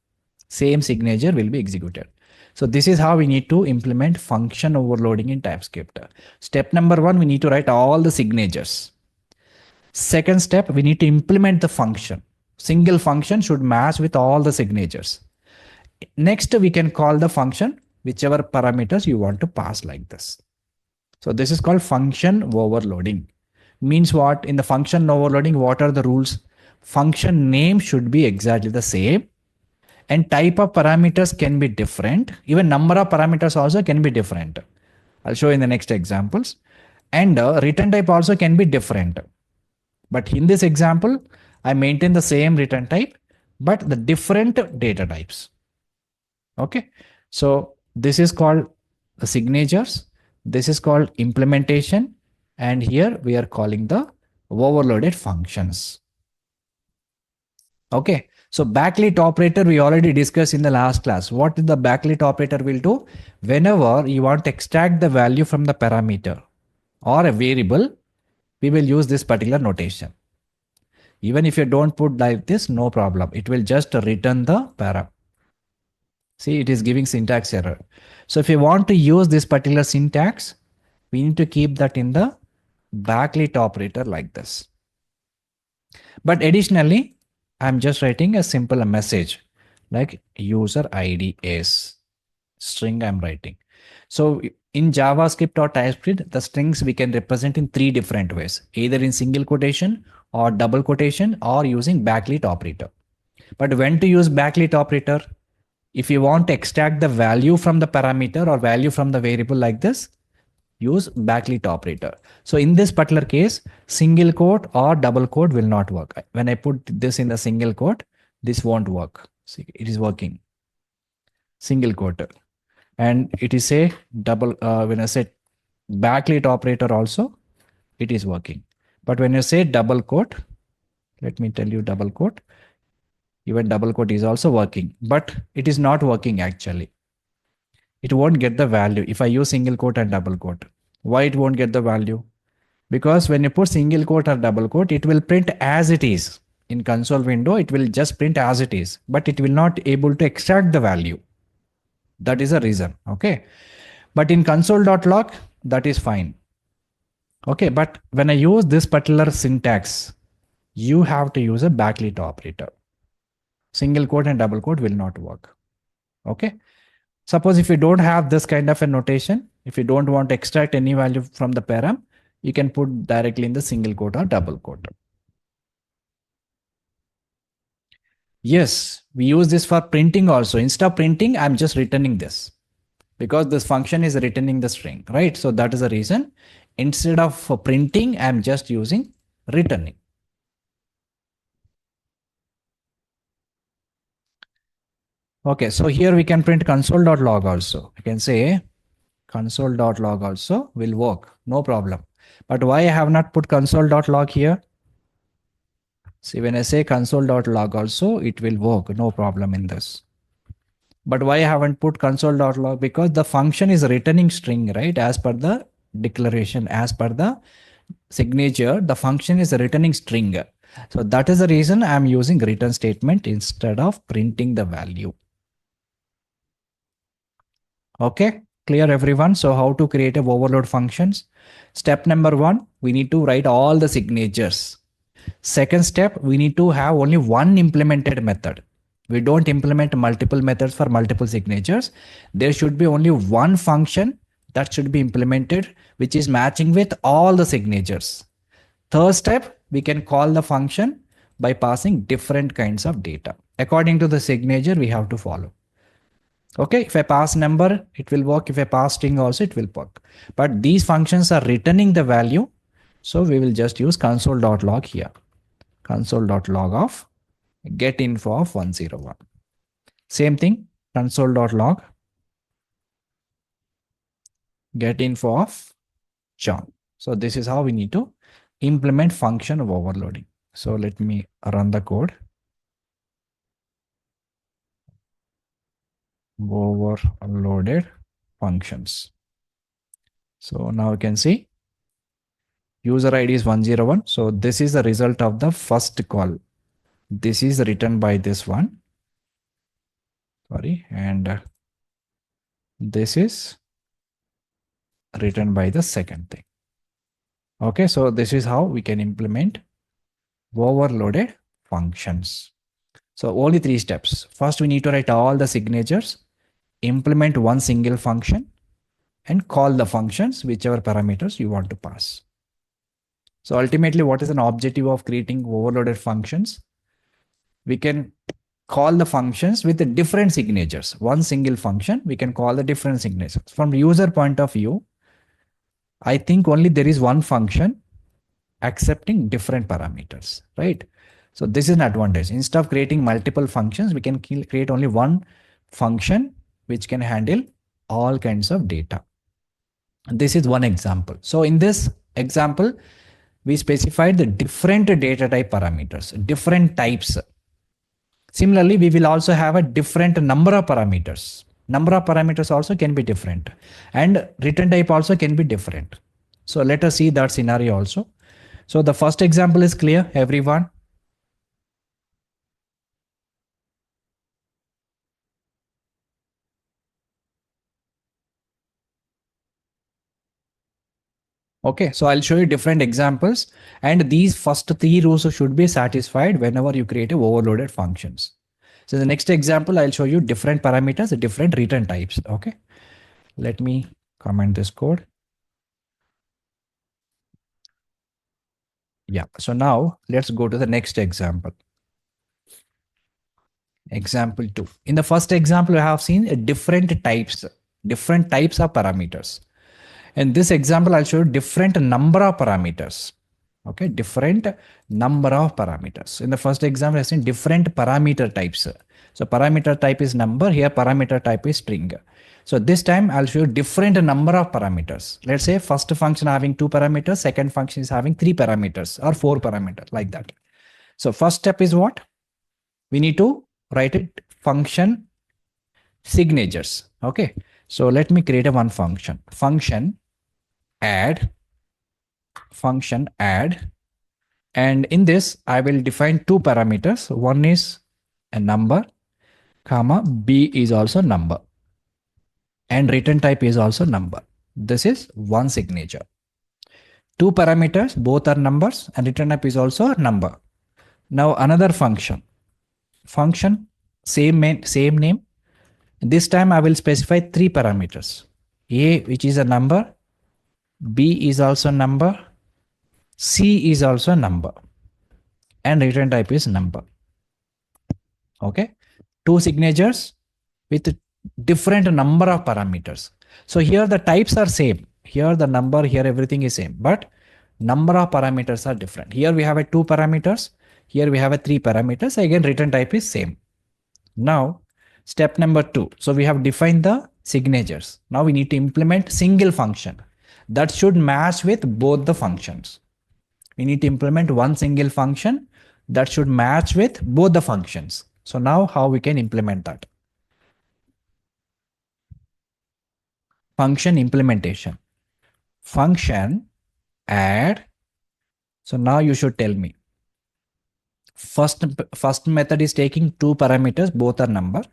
Same signature will be executed. So this is how we need to implement function overloading in TypeScript. Step number 1, we need to write all the signatures. Second step, we need to implement the function. Single function should match with all the signatures. Next, we can call the function, whichever parameters you want to pass like this. So this is called function overloading. Means what? In the function overloading, what are the rules? Function name should be exactly the same. And type of parameters can be different. Even number of parameters also can be different. I'll show in the next examples. And return type also can be different. But in this example, I maintain the same return type, but the different data types. Okay. So this is called the signatures. This is called implementation. And here we are calling the overloaded functions. Okay. So backlit operator, we already discussed in the last class. What the backlit operator will do? Whenever you want to extract the value from the parameter or a variable, we will use this particular notation. Even if you don't put like this, no problem. It will just return the param. See, it is giving syntax error. So if you want to use this particular syntax, we need to keep that in the backlit operator like this. But additionally, I'm just writing a simple message like user ID is string I'm writing. So in JavaScript or TypeScript, the strings we can represent in 3 different ways, either in single quotation or double quotation or using backlit operator. But when to use backlit operator? If you want to extract the value from the parameter or value from the variable like this, use backlit operator. So in this particular case, single quote or double quote will not work. When I put this in the single quote, this won't work. See, it is working. Single quote. And it is a double, when I say backlit operator also, it is working. But when you say double quote, let me tell you double quote, even double quote is also working, but it is not working actually. It won't get the value if I use single quote and double quote. Why it won't get the value? Because when you put single quote or double quote, it will print as it is. In console window, it will just print as it is, but it will not able to extract the value. That is the reason. Okay. But in console.log, that is fine. Okay. But when I use this particular syntax, you have to use a backlit operator. Single quote and double quote will not work. Okay. Suppose if you don't have this kind of a notation, if you don't want to extract any value from the param, you can put directly in the single quote or double quote. Yes, we use this for printing also. Instead of printing, I'm just returning this because this function is returning the string, right? So that is the reason. Instead of printing, I'm just using returning. Okay, so here we can print console.log also. You can say console.log also will work, no problem. But why I have not put console.log here? See, when I say console.log also, it will work, no problem in this. But why I haven't put console.log? Because the function is returning string, right? As per the declaration, as per the signature, the function is returning string. So that is the reason I'm using return statement instead of printing the value. Okay, clear everyone? So how to create a overload functions? Step number 1, we need to write all the signatures. Second step, we need to have only one implemented method. We don't implement multiple methods for multiple signatures. There should be only one function that should be implemented, which is matching with all the signatures. Third step, we can call the function by passing different kinds of data. According to the signature, we have to follow. Okay, if I pass number, it will work. If I pass string also, it will work. But these functions are returning the value. So we will just use console.log here. Console.log of get info of 101. Same thing, console.log get info of John. So this is how we need to implement function of overloading. So let me run the code. Overloaded functions. So now you can see user ID is 101. So this is the result of the first call. This is written by this one. Sorry. And this is written by the second thing. Okay. So this is how we can implement overloaded functions. So only 3 steps. First, we need to write all the signatures, implement one single function, and call the functions, whichever parameters you want to pass. So ultimately, what is an objective of creating overloaded functions? We can call the functions with the different signatures. One single function, we can call the different signatures. From the user point of view, I think only there is one function accepting different parameters, right? So this is an advantage. Instead of creating multiple functions, we can create only one function which can handle all kinds of data. This is one example. So in this example, we specified the different data type parameters, different types. Similarly, we will also have a different number of parameters. Number of parameters also can be different, and return type also can be different. So let us see that scenario also. So the first example is clear, everyone? Okay, so I'll show you different examples, and these first 3 rules should be satisfied whenever you create a overloaded functions. So the next example, I'll show you different parameters, different return types. Okay, let me comment this code. Yeah, so now let's go to the next example. Example 2. In the first example, we have seen different types of parameters. In this example, I'll show you different number of parameters. Okay, different number of parameters. In the first example, I've seen different parameter types. So parameter type is number, here parameter type is string. So this time I'll show you different number of parameters. Let's say first function having 2 parameters, second function is having 3 parameters or 4 parameters, like that. So first step is what? We need to write it function signatures. Okay, so let me create a one function. Function add, and in this I will define 2 parameters. One is a number, comma, b is also number, and return type is also number. This is one signature. 2 parameters, both are numbers, and return type is also a number. Now another function same name. This time I will specify 3 parameters. A, which is a number, B is also a number, C is also a number, and return type is number. Okay, 2 signatures with different number of parameters. So here the types are same. Here the number, here everything is same, but number of parameters are different. Here we have a 2 parameters. Here we have a 3 parameters. Again, return type is same. Now, step number 2. So we have defined the signatures. Now we need to implement single function that should match with both the functions. We need to implement one single function that should match with both the functions. So now how we can implement that? Function implementation. Function add. So now you should tell me. First method is taking 2 parameters, both are number.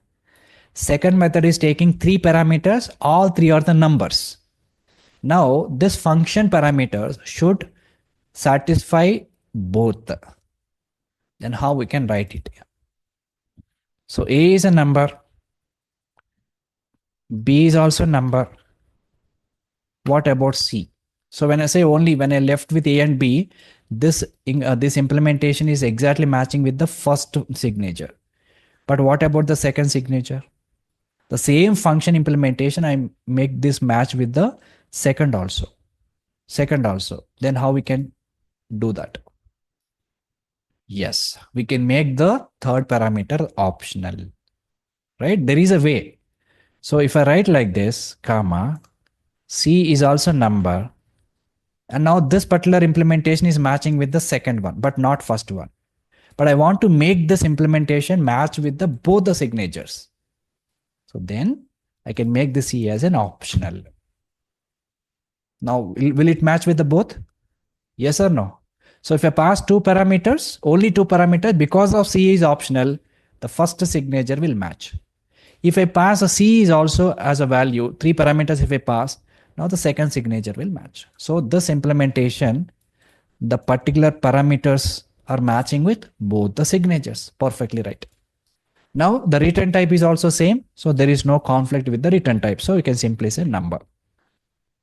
Second method is taking 3 parameters, all 3 are the numbers. Now this function parameters should satisfy both. Then how we can write it? So A is a number, B is also a number. What about C? So when I say only when I left with A and B, this implementation is exactly matching with the first signature. But what about the second signature? The same function implementation, I make this match with the second also. Then how we can do that? Yes, we can make the third parameter optional, right? There is a way. So if I write like this, comma, C is also number. And now this particular implementation is matching with the second one, but not first one. But I want to make this implementation match with the both the signatures. So then I can make the C as an optional. Now, will it match with the both? Yes or no? So if I pass 2 parameters, only 2 parameters, because of C is optional, the first signature will match. If I pass a C is also as a value, 3 parameters if I pass, now the second signature will match. So this implementation, the particular parameters are matching with both the signatures. Perfectly right. Now the return type is also same. So there is no conflict with the return type. So you can simply say number.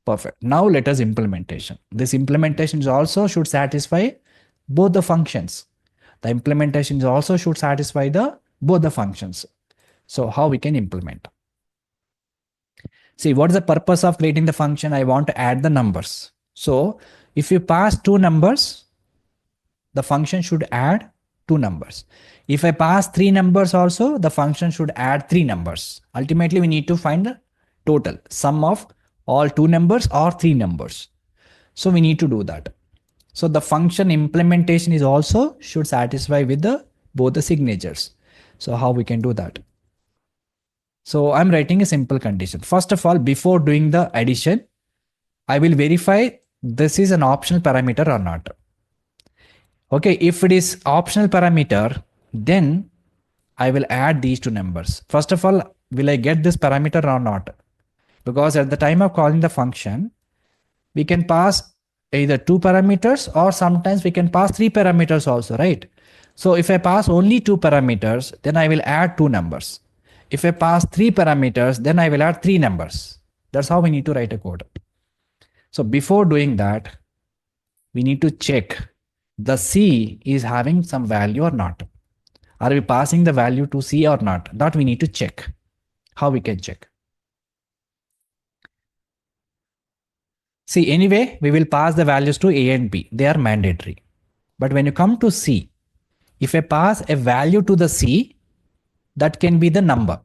Perfect. Now let us implementation. This implementation is also should satisfy both the functions. The implementation is also should satisfy both the functions. So how we can implement? See, what is the purpose of creating the function? I want to add the numbers. So if you pass 2 numbers, the function should add 2 numbers. If I pass 3 numbers also, the function should add 3 numbers. Ultimately, we need to find the total sum of all 2 numbers or 3 numbers. So we need to do that. So the function implementation is also should satisfy with both the signatures. So how we can do that? So I'm writing a simple condition. First of all, before doing the addition, I will verify this is an optional parameter or not. Okay, if it is optional parameter, then I will add these 2 numbers. First of all, will I get this parameter or not? Because at the time of calling the function, we can pass either 2 parameters or sometimes we can pass 3 parameters also, right? So if I pass only 2 parameters, then I will add 2 numbers. If I pass 3 parameters, then I will add 3 numbers. That's how we need to write a code. So before doing that, we need to check the C is having some value or not. Are we passing the value to C or not? That we need to check. How we can check? See, anyway, we will pass the values to A and B. They are mandatory. But when you come to C, if I pass a value to the C, that can be the number,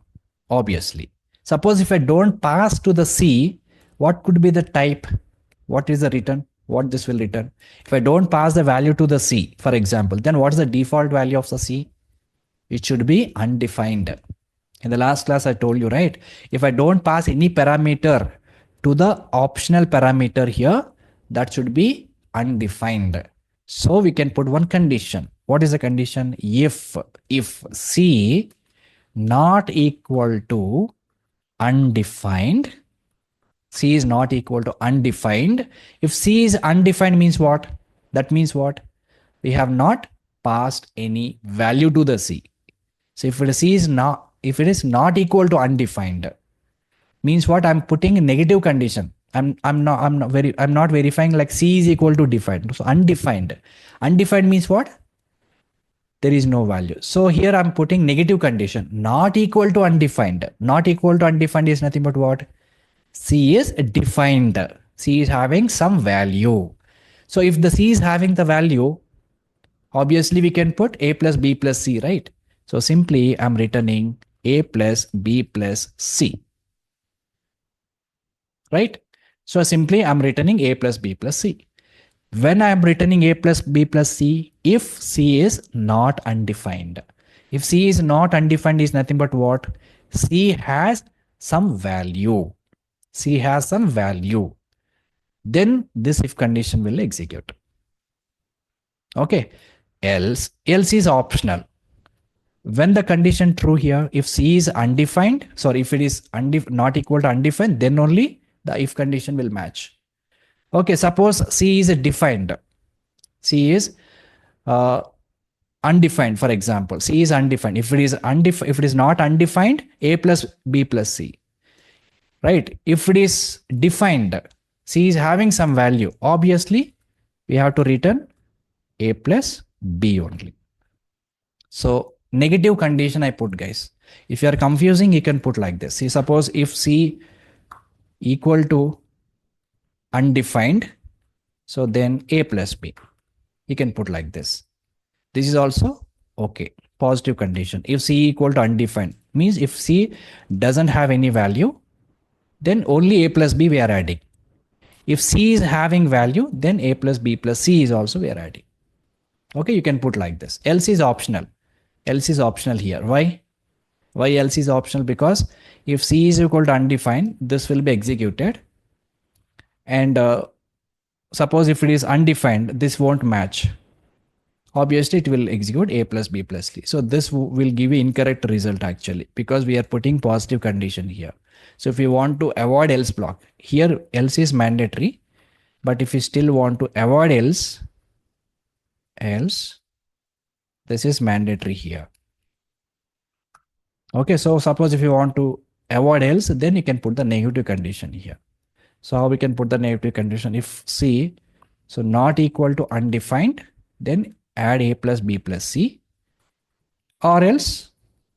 obviously. Suppose if I don't pass to the C, what could be the type? What is the return? What this will return? If I don't pass the value to the C, for example, then what is the default value of the C? It should be undefined. In the last class, I told you, right? If I don't pass any parameter to the optional parameter here, that should be undefined. So we can put one condition. What is the condition? If C not equal to undefined, C is not equal to undefined. If C is undefined means what? That means what? We have not passed any value to the C. So if if it is not equal to undefined, means what? I'm putting a negative condition. I'm not verifying like C is equal to defined. So undefined. Undefined means what? There is no value. So here I'm putting negative condition, not equal to undefined. Not equal to undefined is nothing but what? C is defined. C is having some value. So if the C is having the value, obviously we can put A plus B plus C, right? So simply I'm returning A plus B plus C, right? So simply I'm returning A plus B plus C. When I am returning A plus B plus C, if C is not undefined. If C is not undefined is nothing but what? C has some value. C has some value. Then this if condition will execute. Okay. Else is optional. When the condition true here, if C is undefined, sorry, if it is not equal to undefined, then only the if condition will match. Okay, suppose C is defined. C is undefined, for example. C is undefined. If it is not undefined, A plus B plus C. Right? If it is defined, C is having some value. Obviously, we have to return A plus B only. So negative condition I put, guys. If you are confusing, you can put like this. See, suppose if C equal to undefined, so then A plus B. You can put like this. This is also okay. Positive condition. If C equal to undefined means if C doesn't have any value, then only A plus B we are adding. If C is having value, then A plus B plus C is also we are adding. Okay, you can put like this. Else is optional. Else is optional here. Why? Why else is optional? Because if C is equal to undefined, this will be executed. And suppose if it is undefined, this won't match. Obviously, it will execute A plus B plus C. So this will give you incorrect result actually, because we are putting positive condition here. So if you want to avoid else block, here else is mandatory. But if you still want to avoid else, this is mandatory here. Okay, so suppose if you want to avoid else, then you can put the negative condition here. So how we can put the negative condition? If C, so not equal to undefined, then add A plus B plus C, or else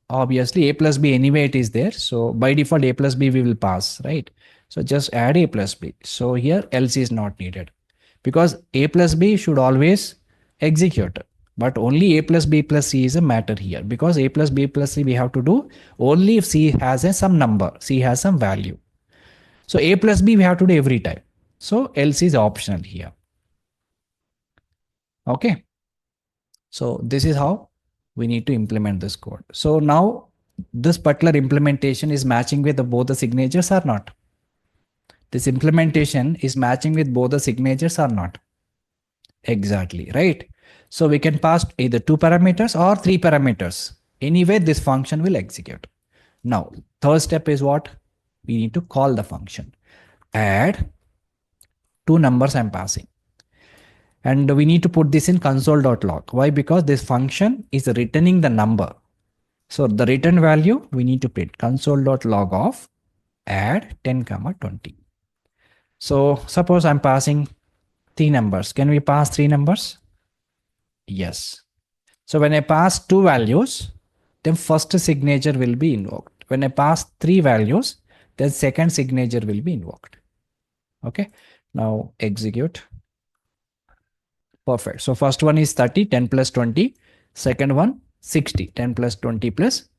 obviously A plus B anyway it is there. So by default A plus B we will pass, right? So just add A plus B. So here else is not needed, because A plus B should always execute. But only A plus B plus C is a matter here, because A plus B plus C we have to do only if C has some number, C has some value. So A plus B we have to do every time. So else is optional here. Okay. So this is how we need to implement this code. So now this particular implementation is matching with both the signatures or not? This implementation is matching with both the signatures or not? Exactly, right? So we can pass either 2 parameters or 3 parameters. Anyway, this function will execute. Now, third step is what? We need to call the function. Add 2 numbers I'm passing. And we need to put this in console.log. Why? Because this function is returning the number. So the return value we need to print console.log of add 10, 20. So suppose I'm passing 3 numbers. Can we pass 3 numbers? Yes. So when I pass 2 values, then first signature will be invoked. When I pass 3 values, then second signature will be invoked. Okay. Now execute. Perfect. So first one is 30, 10 plus 20. Second one, 60, 10 plus 20 plus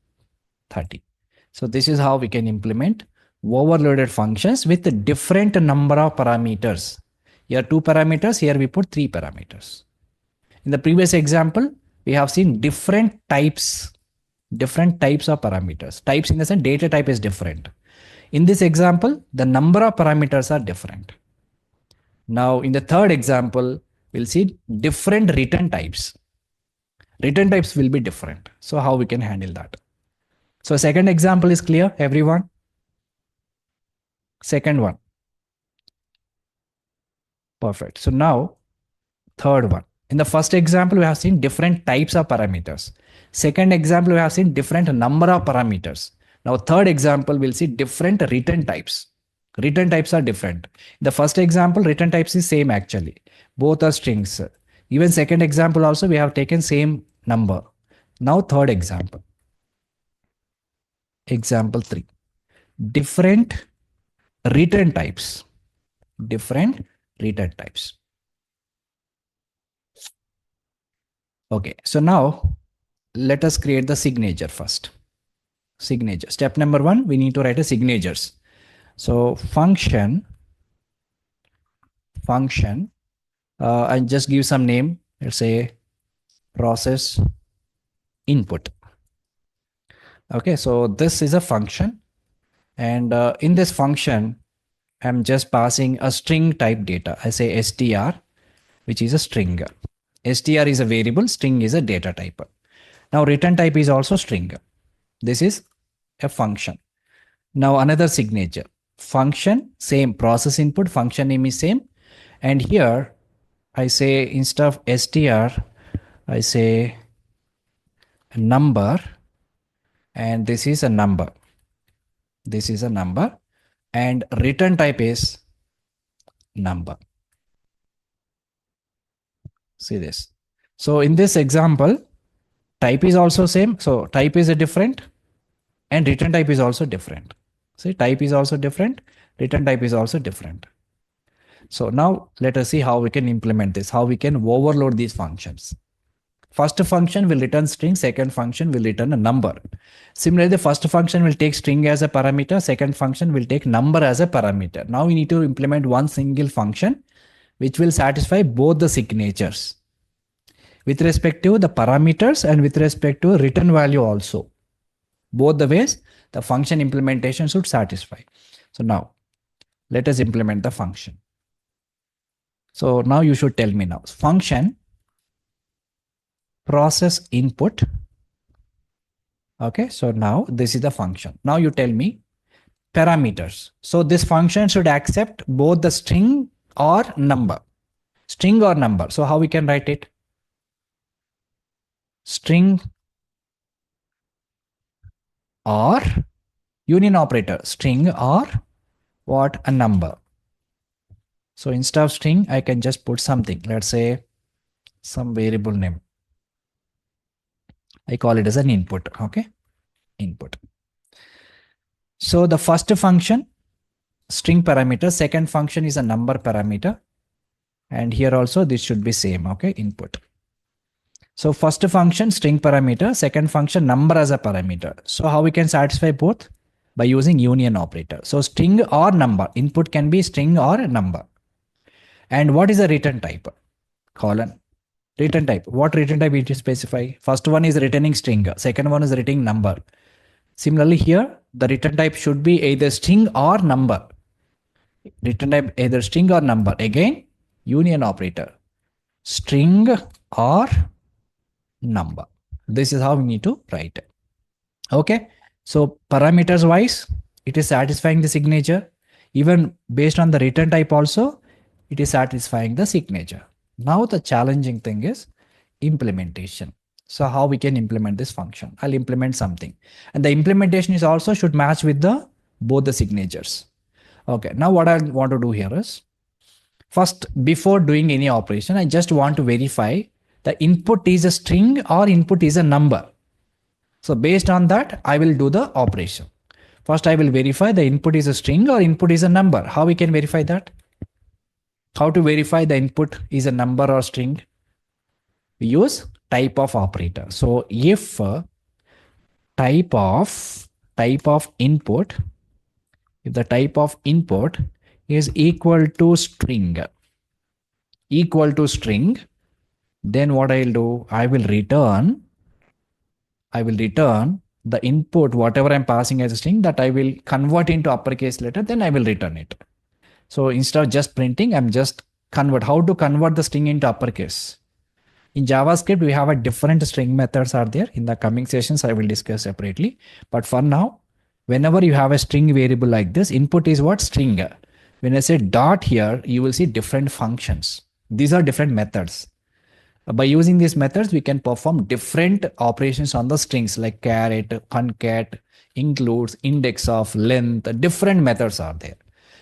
30. So this is how we can implement overloaded functions with a different number of parameters. Here 2 parameters, here we put 3 parameters. In the previous example, we have seen different types of parameters. Types in the sense data type is different. In this example, the number of parameters are different. Now in the third example, we'll see different return types. Return types will be different. So how we can handle that? So second example is clear, everyone? Second one. Perfect. So now third one. In the first example, we have seen different types of parameters. Second example, we have seen different number of parameters. Now, third example, we'll see different return types. Return types are different. The first example, return types is same actually. Both are strings. Even second example also, we have taken same number. Now, third example. Example 3. Different return types. Different return types. Okay, so now let us create the signature first. Signature. Step number 1, we need to write a signatures. So function, and just give some name. Let's say process input. Okay, so this is a function, and in this function, I'm just passing a string type data. I say str, which is a string. Str is a variable, string is a data type. Now return type is also string. This is a function. Now another signature. Function, same process input, function name is same. And here I say instead of str, I say number, and this is a number. This is a number, and return type is number. See this. So in this example, type is also same. So type is a different, and return type is also different. See, type is also different, return type is also different. So now let us see how we can implement this, how we can overload these functions. First function will return string, second function will return a number. Similarly, the first function will take string as a parameter, second function will take number as a parameter. Now we need to implement one single function which will satisfy both the signatures with respect to the parameters and with respect to return value also. Both the ways the function implementation should satisfy. So now let us implement the function. So now you should tell me now. Function process input. Okay, so now this is the function. Now you tell me parameters. So this function should accept both the string or number. String or number. So how we can write it? String or union operator. String or what? A number. So instead of string, I can just put something. Let's say some variable name. I call it as an input. Okay, input. So the first function, string parameter, second function is a number parameter, and here also this should be same. Okay, input. So first function string parameter, second function number as a parameter. So how we can satisfy both? By using union operator. So string or number, input can be string or number. And what is the return type? Colon. Return type. What return type it is specify? First one is returning string. Second one is returning number. Similarly here, the return type should be either string or number. Return type either string or number. Again, union operator. String or number. This is how we need to write it. Okay. So parameters wise, it is satisfying the signature. Even based on the return type also, it is satisfying the signature. Now the challenging thing is implementation. So how we can implement this function? I'll implement something, and the implementation is also should match with the both the signatures. Okay. Now what I want to do here is, first, before doing any operation, I just want to verify the input is a string or input is a number. So based on that, I will do the operation. First, I will verify the input is a string or input is a number. How we can verify that? How to verify the input is a number or string? We use type of operator. So if type of input, if the type of input is equal to string, then what I'll do, I will return the input, whatever I'm passing as a string, that I will convert into uppercase letter, then I will return it. So instead of just printing, I'm just convert. How to convert the string into uppercase? In JavaScript, we have a different string methods are there. In the coming sessions, I will discuss separately. But for now, whenever you have a string variable like this, input is what? String. When I say dot here, you will see different functions. These are different methods. By using these methods, we can perform different operations on the strings like caret, concat, includes, index of, length. Different methods are there.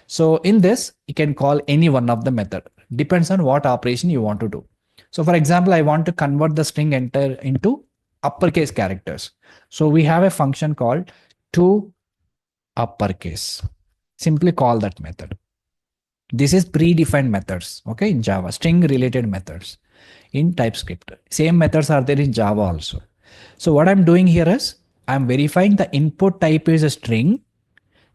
So in this, you can call any one of the method. Depends on what operation you want to do. So for example, I want to convert the string enter into uppercase characters. So we have a function called to uppercase. Simply call that method. This is predefined methods, okay, in Java, string related methods in TypeScript. Same methods are there in Java also. So what I'm doing here is I'm verifying the input type is a string.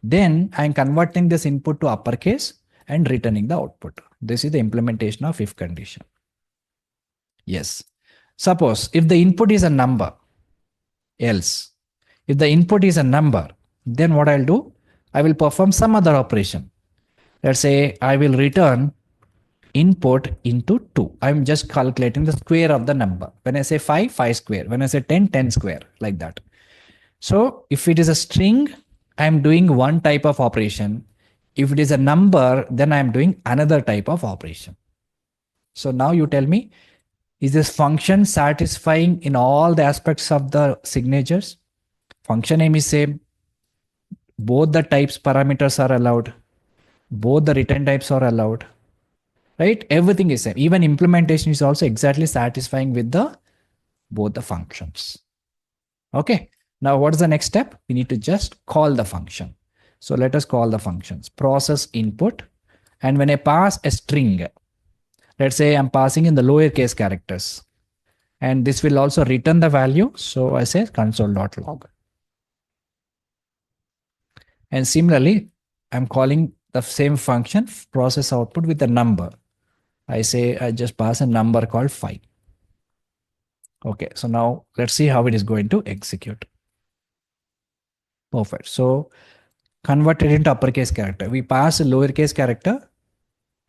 Then I'm converting this input to uppercase and returning the output. This is the implementation of if condition. Yes. Suppose if the input is a number, else. If the input is a number, then what I'll do, I will perform some other operation. Let's say I will return input into 2. I'm just calculating the square of the number. When I say 5, 5 square. When I say 10, 10 square, like that. So if it is a string, I'm doing one type of operation. If it is a number, then I'm doing another type of operation. So now you tell me, is this function satisfying in all the aspects of the signatures? Function name is same. Both the types parameters are allowed. Both the return types are allowed. Right? Everything is same. Even implementation is also exactly satisfying with the both the functions. Okay. Now what is the next step? We need to just call the function. So let us call the functions. Process input. And when I pass a string, let's say I'm passing in the lowercase characters. And this will also return the value. So I say console.log. And similarly, I'm calling the same function process output with a number. I say I just pass a number called 5. Okay, so now let's see how it is going to execute. Perfect. So converted into uppercase character. We pass a lowercase character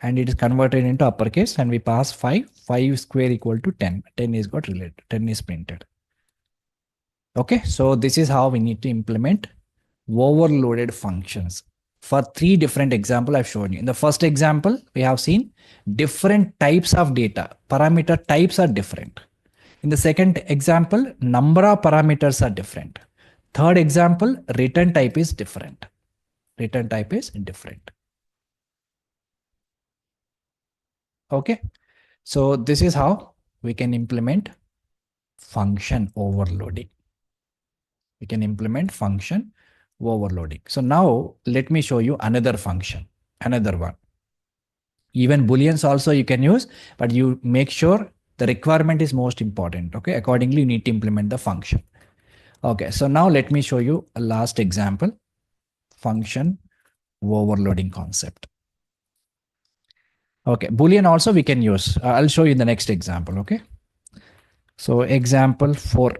and it is converted into uppercase, and we pass 5. 5 square equal to 10. 10 is got related. 10 is printed. Okay, so this is how we need to implement overloaded functions. For 3 different examples I've shown you. In the first example, we have seen different types of data. Parameter types are different. In the second example, number of parameters are different. Third example, return type is different. Return type is different. Okay. So this is how we can implement function overloading. We can implement function overloading. So now let me show you another function, another one. Even booleans also you can use, but you make sure the requirement is most important. Okay, accordingly you need to implement the function. Okay, so now let me show you a last example, function overloading concept. Okay, boolean also we can use. I'll show you in the next example. Okay, so example 4.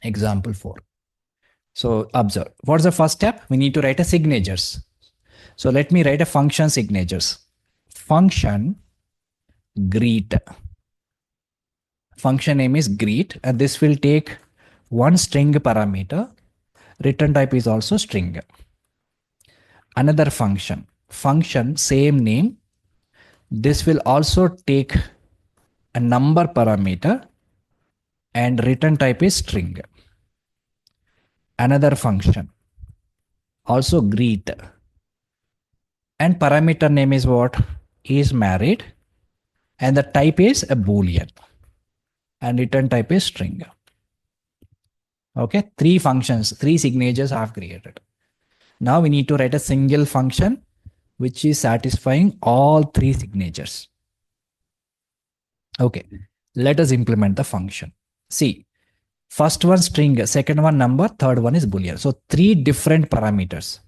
Example 4. So observe, what's the first step? We need to write a signatures. So let me write a function signatures. Function greet. Function name is greet, and this will take one string parameter. Return type is also string. Another function, function same name. This will also take a number parameter and return type is string. Another function, also greet, and parameter name is what? Is married, and the type is a boolean, and return type is string. Okay, 3 functions, 3 signatures I have created. Now we need to write a single function which is satisfying all 3 signatures. Okay, let us implement the function. See, first one string, second one number, third one is boolean. So 3 different parameters.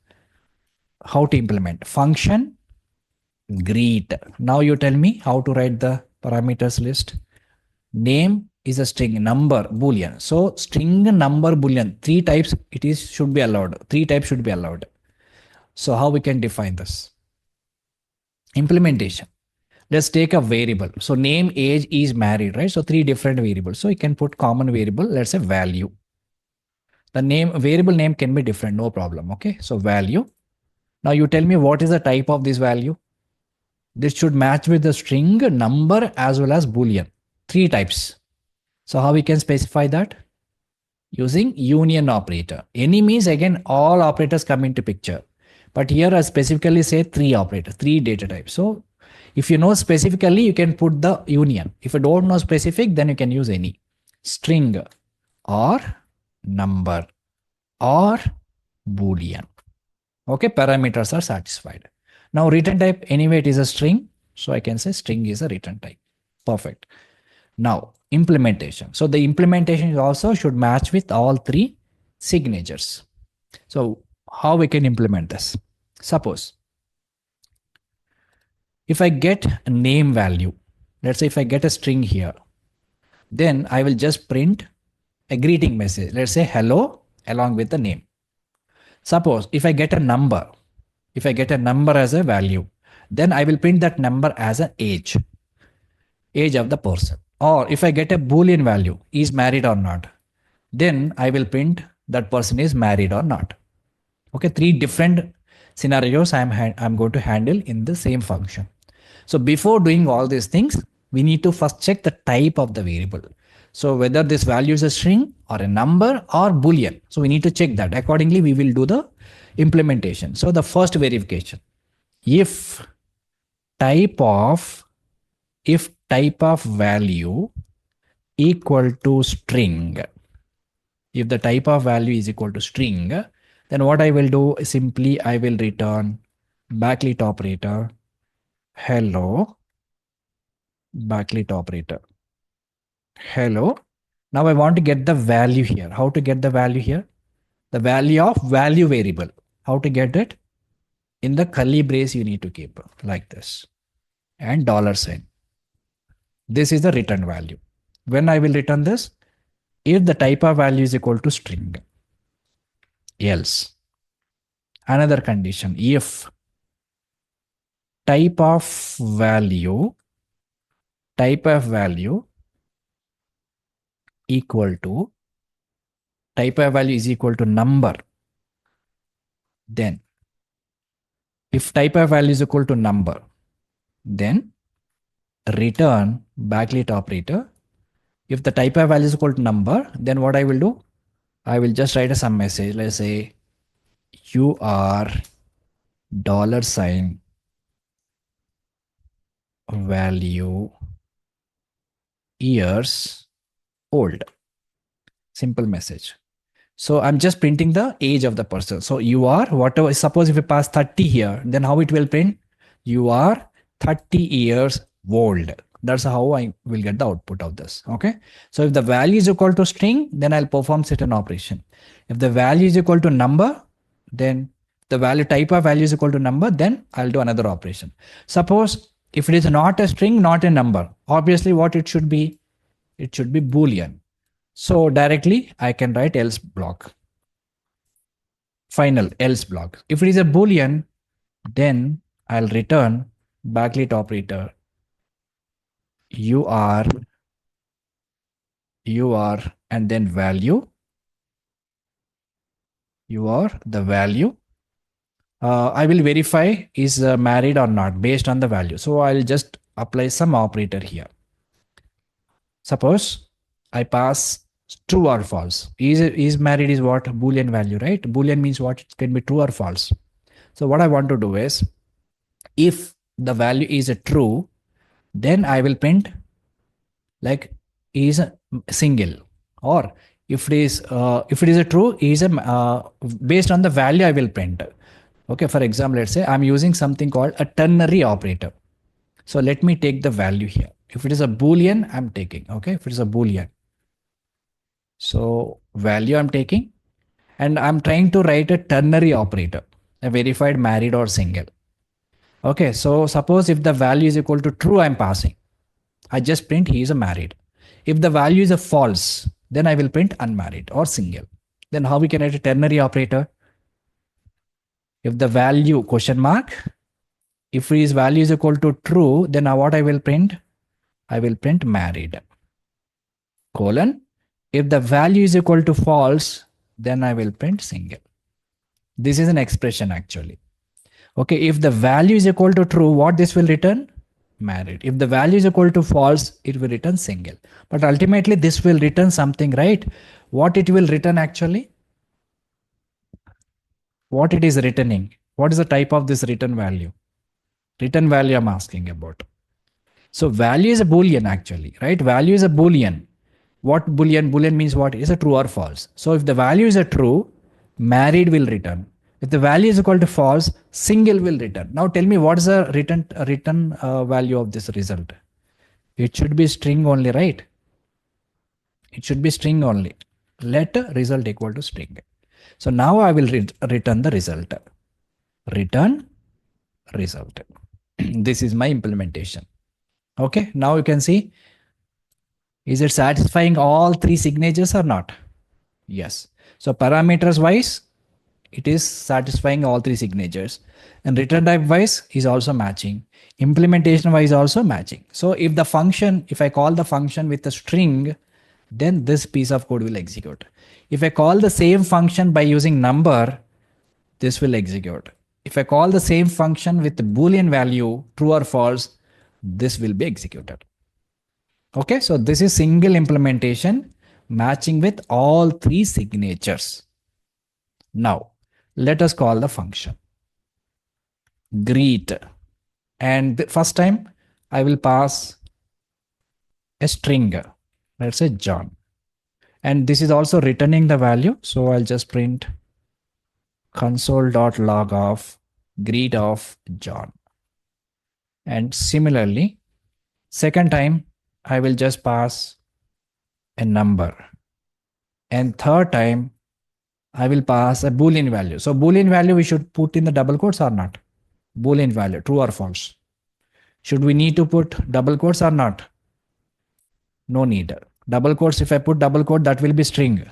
How to implement? Function greet. Now you tell me how to write the parameters list. Name is a string, number boolean. So string, number, boolean, 3 types should be allowed. 3 types should be allowed. So how we can define this? Implementation. Let's take a variable. So name, age, is married, right? So 3 different variables. So you can put common variable, let's say value. The name, variable name can be different, no problem. Okay, so value. Now you tell me what is the type of this value? This should match with the string, number, as well as Boolean. 3 types. So how we can specify that? Using union operator. Any means again all operators come into picture. But here I specifically say 3 operators, 3 data types. So if you know specifically, you can put the union. If you don't know specific, then you can use any. String or number or Boolean. Okay, parameters are satisfied. Now return type, anyway it is a string. So I can say string is a return type. Perfect. Now implementation. So the implementation also should match with all 3 signatures. So how we can implement this? Suppose if I get a name value, let's say if I get a string here, then I will just print a greeting message. Let's say hello along with the name. Suppose if I get a number, as a value, then I will print that number as an age of the person. Or if I get a Boolean value, is married or not, then I will print that person is married or not. Okay, 3 different scenarios I'm going to handle in the same function. So before doing all these things, we need to first check the type of the variable. So whether this value is a string or a number or Boolean. So we need to check that. Accordingly, we will do the implementation. So the first verification, if type of value equal to string, if the type of value is equal to string, then what I will do is simply I will return backlit operator hello, backlit operator hello. Now I want to get the value here. How to get the value here? The value of value variable. How to get it? In the curly brace you need to keep like this and $sign. This is the return value. When I will return this, if the type of value is equal to string, else another condition, if type of value equal to is equal to number, then if type of value is equal to number, then return backlit operator. If the type of value is equal to number, then what I will do? I will just write some message. Let's say you are $sign value years old. Simple message. So I'm just printing the age of the person. So you are whatever. Suppose if you pass 30 here, then how it will print? You are 30 years old. That's how I will get the output of this. Okay. So if the value is equal to string, then I'll perform certain operation. If the value is equal to number, then the value type of value is equal to number, then I'll do another operation. Suppose if it is not a string, not a number, obviously what it should be? It should be Boolean. So directly I can write else block. Final else block. If it is a Boolean, then I'll return backlit operator. You are, and then value. You are the value. I will verify is married or not based on the value. So I'll just apply some operator here. Suppose I pass true or false. Is married is what? Boolean value, right? Boolean means what? It can be true or false. So what I want to do is, if the value is a true, then I will print like is a single, or if it is a true, is a based on the value I will print. Okay, for example, let's say I'm using something called a ternary operator. So let me take the value here. If it is a Boolean, I'm taking. Okay, if it is a Boolean, so value I'm taking, and I'm trying to write a ternary operator, a verified married or single. Okay, so suppose if the value is equal to true, I'm passing. I just print he is a married. If the value is a false, then I will print unmarried or single. Then how we can write a ternary operator? If the value question mark, if his value is equal to true, then what I will print? I will print married. Colon. If the value is equal to false, then I will print single. This is an expression actually. Okay, if the value is equal to true, what this will return? Married. If the value is equal to false, it will return single. But ultimately this will return something, right? What it will return actually? What it is returning? What is the type of this return value? Return value I'm asking about. So value is a boolean actually, right? Value is a boolean. What boolean? Boolean means what? Is a true or false. So if the value is a true, married will return. If the value is equal to false, single will return. Now tell me what is the return value of this result? It should be string only, right? It should be string only. Let result equal to string. So now I will return the result. Return result. This is my implementation. Okay, now you can see, is it satisfying all three signatures or not? Yes. So parameters wise, it is satisfying all three signatures, and return type wise is also matching. Implementation wise also matching. So if the function, if I call the function with a string, then this piece of code will execute. If I call the same function by using number, this will execute. If I call the same function with the Boolean value, true or false, this will be executed. Okay, so this is single implementation matching with all three signatures. Now, let us call the function greet. And the first time I will pass a string, let's say John. And this is also returning the value. So I'll just print console.log of greet of John. And similarly, second time I will just pass a number. And third time I will pass a Boolean value. So Boolean value we should put in the double quotes or not? Boolean value, true or false? Should we need to put double quotes or not? No need. Double quotes, if I put double quote, that will be string.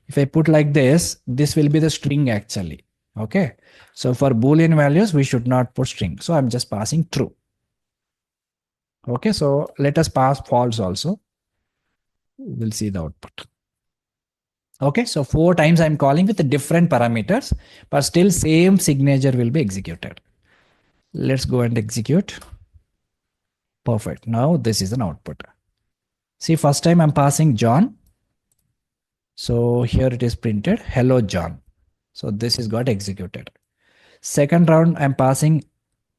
If I put like this will be the string actually. Okay. So for Boolean values, we should not put string. So I'm just passing true. Okay. So let us pass false also. We'll see the output. Okay. So 4 times I'm calling with the different parameters, but still same signature will be executed. Let's go and execute. Perfect. Now this is an output. See, first time I'm passing John. So here it is printed, hello John. So this is got executed. Second round I'm passing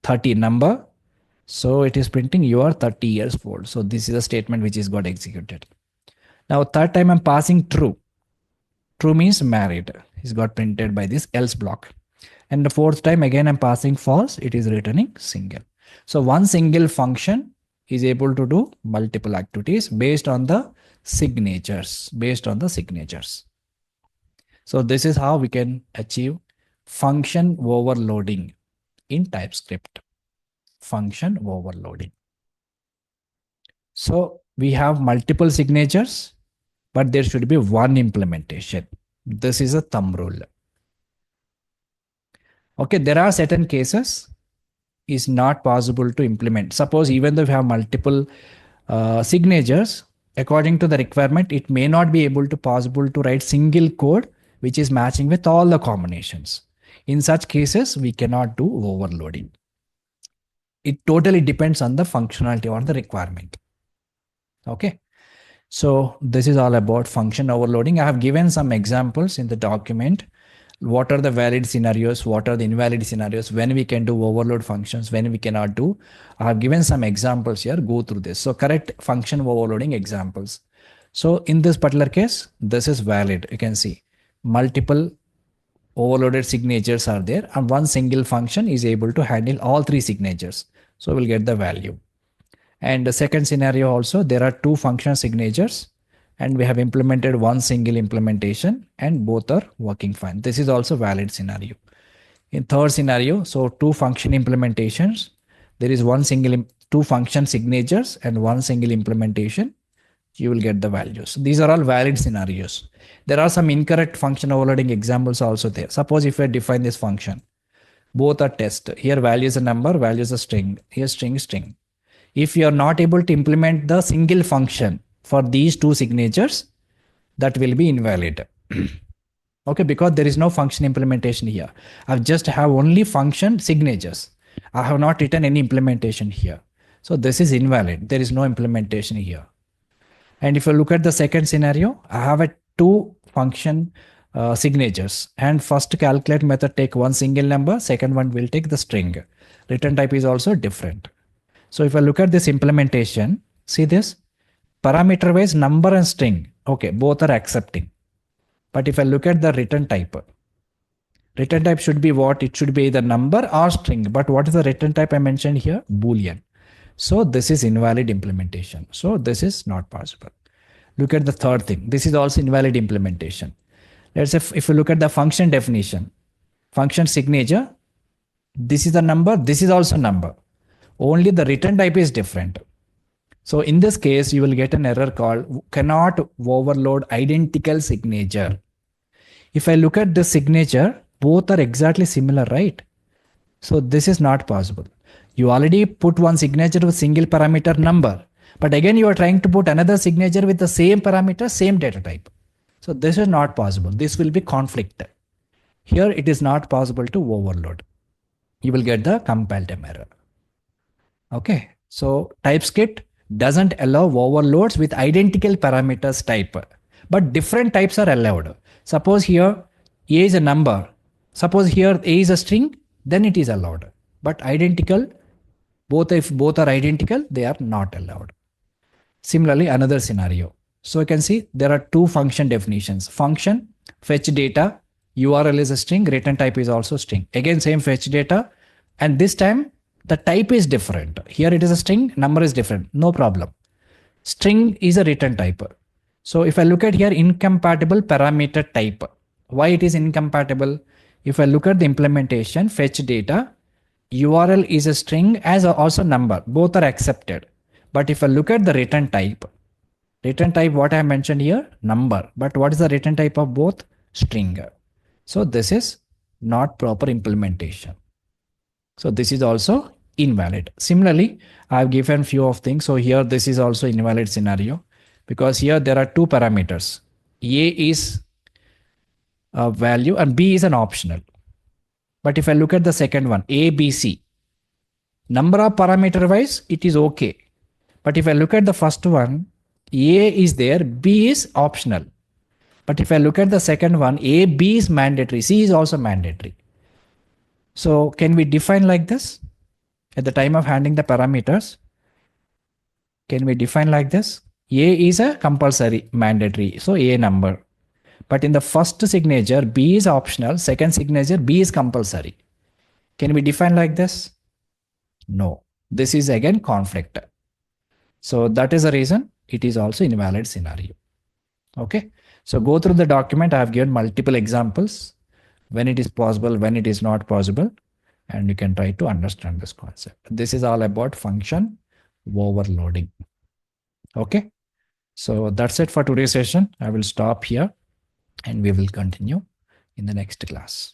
30 number. So it is printing you are 30 years old. So this is a statement which is got executed. Now third time I'm passing true. True means married. Is got printed by this else block. And the fourth time again I'm passing false. It is returning single. So one single function is able to do multiple activities based on the signatures. So this is how we can achieve function overloading in TypeScript. Function overloading. So we have multiple signatures, but there should be one implementation. This is a thumb rule. Okay, there are certain cases is not possible to implement. Suppose even though we have multiple signatures, according to the requirement, it may not be able to possible to write single code which is matching with all the combinations. In such cases, we cannot do overloading. It totally depends on the functionality or the requirement. Okay. So this is all about function overloading. I have given some examples in the document. What are the valid scenarios? What are the invalid scenarios? When we can do overload functions, when we cannot do. I have given some examples here. Go through this. So correct function overloading examples. So in this particular case, this is valid. You can see multiple overloaded signatures are there, and one single function is able to handle all three signatures. So we'll get the value. And the second scenario also, there are two function signatures, and we have implemented one single implementation and both are working fine. This is also valid scenario. In third scenario, so two function implementations, there is two function signatures and one single implementation, you will get the values. These are all valid scenarios. There are some incorrect function overloading examples also there. Suppose if I define this function, both are test. Here value is a number, value is a string. Here string. If you are not able to implement the single function for these two signatures, that will be invalid. Okay, because there is no function implementation here. I just have only function signatures. I have not written any implementation here. So this is invalid. There is no implementation here. And if you look at the second scenario, I have a two function signatures, and first calculate method take one single number, second one will take the string. Return type is also different. So if I look at this implementation, see this parameter wise number and string. Okay, both are accepting. But if I look at the return type should be what? It should be either number or string. But what is the return type I mentioned here? Boolean. So this is invalid implementation. So this is not possible. Look at the third thing. This is also invalid implementation. Let's say if you look at the function definition, function signature, this is the number, this is also number. Only the return type is different. So in this case, you will get an error called cannot overload identical signature. If I look at the signature, both are exactly similar, right? So this is not possible. You already put one signature with single parameter number, but again you are trying to put another signature with the same parameter, same data type. So this is not possible. This will be conflict. Here it is not possible to overload. You will get the compile time error. Okay, so TypeScript doesn't allow overloads with identical parameters type, but different types are allowed. Suppose here A is a number. Suppose here A is a string, then it is allowed. But identical, if both are identical, they are not allowed. Similarly, another scenario. So you can see there are two function definitions. Function, fetch data, URL is a string, return type is also string. Again, same fetch data. And this time the type is different. Here it is a string, number is different. No problem. String is a return type. So if I look at here, incompatible parameter type. Why it is incompatible? If I look at the implementation, fetch data, URL is a string as also number. Both are accepted. But if I look at the return type, what I mentioned here, number. But what is the return type of both? String. So this is not proper implementation. So this is also invalid. Similarly, I have given few of things. So here this is also invalid scenario because here there are two parameters. A is a value and B is an optional. But if I look at the second one, A, B, C, number of parameter wise, it is okay. But if I look at the first one, A is there, B is optional. But if I look at the second one, A, B is mandatory, C is also mandatory. So can we define like this? At the time of handling the parameters, can we define like this? A is a compulsory, mandatory, so A number. But in the first signature, B is optional, second signature, B is compulsory. Can we define like this? No. This is again conflict. So that is the reason it is also invalid scenario. Okay. So go through the document. I have given multiple examples when it is possible, when it is not possible, and you can try to understand this concept. This is all about function overloading. Okay. So that's it for today's session. I will stop here and we will continue in the next class.